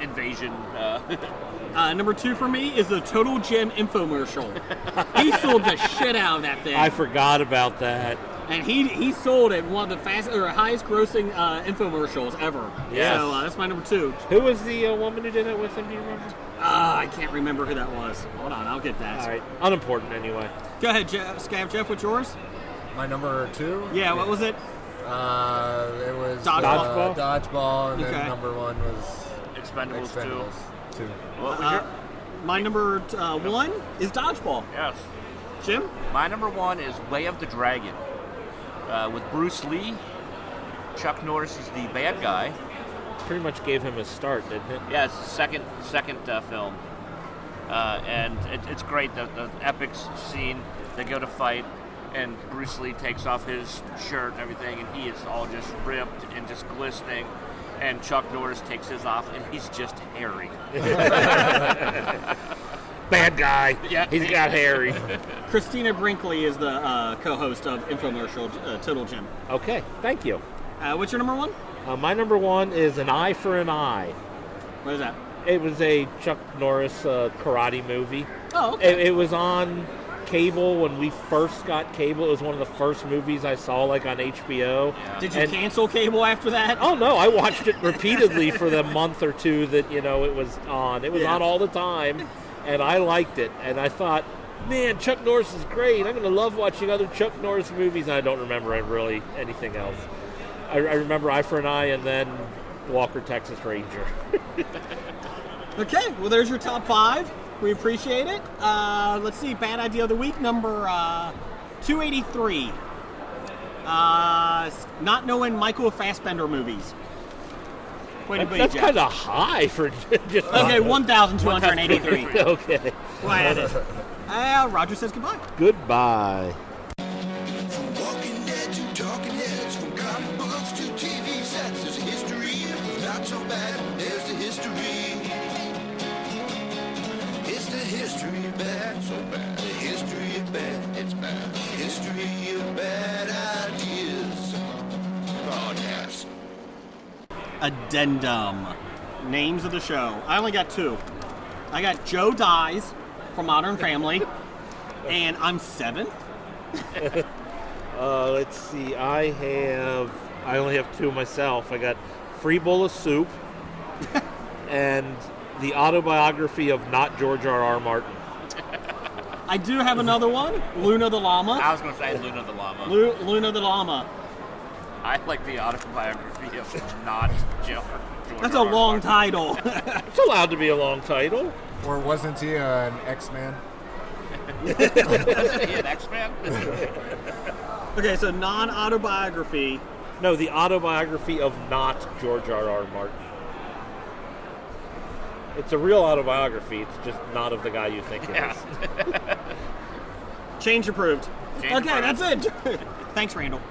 invasion. Number 2 for me is the Total Gym infomercial. He sold the shit out of that thing. I forgot about that. And he sold it one of the highest grossing infomercials ever. Yes. So that's my number 2. Who was the woman who did it with him? Do you remember? I can't remember who that was. Hold on, I'll get that. All right, unimportant anyway. Go ahead, Scav. Jeff, what's yours? My number 2. Yeah, what was it? It was Dodgeball? Dodgeball, and Okay. then number 1 was Expendables 2. Expendables 2. What was your? My number 1 is Dodgeball. Yes. Jim? My number 1 is Way of the Dragon. With Bruce Lee. Chuck Norris is the bad guy. Pretty much gave him a start, didn't it? Yeah, it's the second film. And it's great, the epic scene. They go to fight, and Bruce Lee takes off his shirt and everything, and he is all just ripped and just glistening. And Chuck Norris takes his off, and he's just hairy. Bad guy. Yeah. He's got hairy. Christina Brinkley is the co-host of infomercial Total Gym. Okay, thank you. What's your number 1? My number 1 is An Eye for an Eye. What is that? It was a Chuck Norris karate movie. Oh, okay. It was on cable when we first got cable. It was one of the first movies I saw, like on HBO. Did you And- cancel cable after that? Oh no, I watched it repeatedly for the month or two that it was on. It was Yeah. on all the time, and I liked it. And I thought, man, Chuck Norris is great. I'm gonna love watching other Chuck Norris movies. And I don't remember really anything else. I remember Eye for an Eye, and then Walker Texas Ranger. Okay, well, there's your top 5. We appreciate it. Let's see, bad idea of the week, number 283. Not knowing Michael Fassbender movies. Way to be, That's Jeff. kind of high for just. Okay, 1,283. Okay. Well, I had it. Roger says goodbye. Goodbye. From Walking Dead to Talking Heads, from comic books to TV sets, there's a history. Not so bad, there's the history. It's the history of bad, so bad. The history of bad, it's bad. History of bad ideas. Podcast. Addendum. Names of the show. I only got 2. I got Joe Dies from Modern Family, and I'm 7th. Let's see. I only have 2 myself. I got Free Bowl of Soup and the Autobiography of not George R.R. Martin. I do have another one, Luna the Llama. I was going to say Luna the Llama. Luna the Llama. I like the Autobiography of not George. That's a long title. It's allowed to be a long title. Or wasn't he an X-Man? Is he an X-Man? Okay, so non-autobiography. No, the autobiography of not George R.R. Martin. It's a real autobiography. It's just not of the guy you think it is. Change approved. Change Okay, approved. that's it. Thanks, Randall.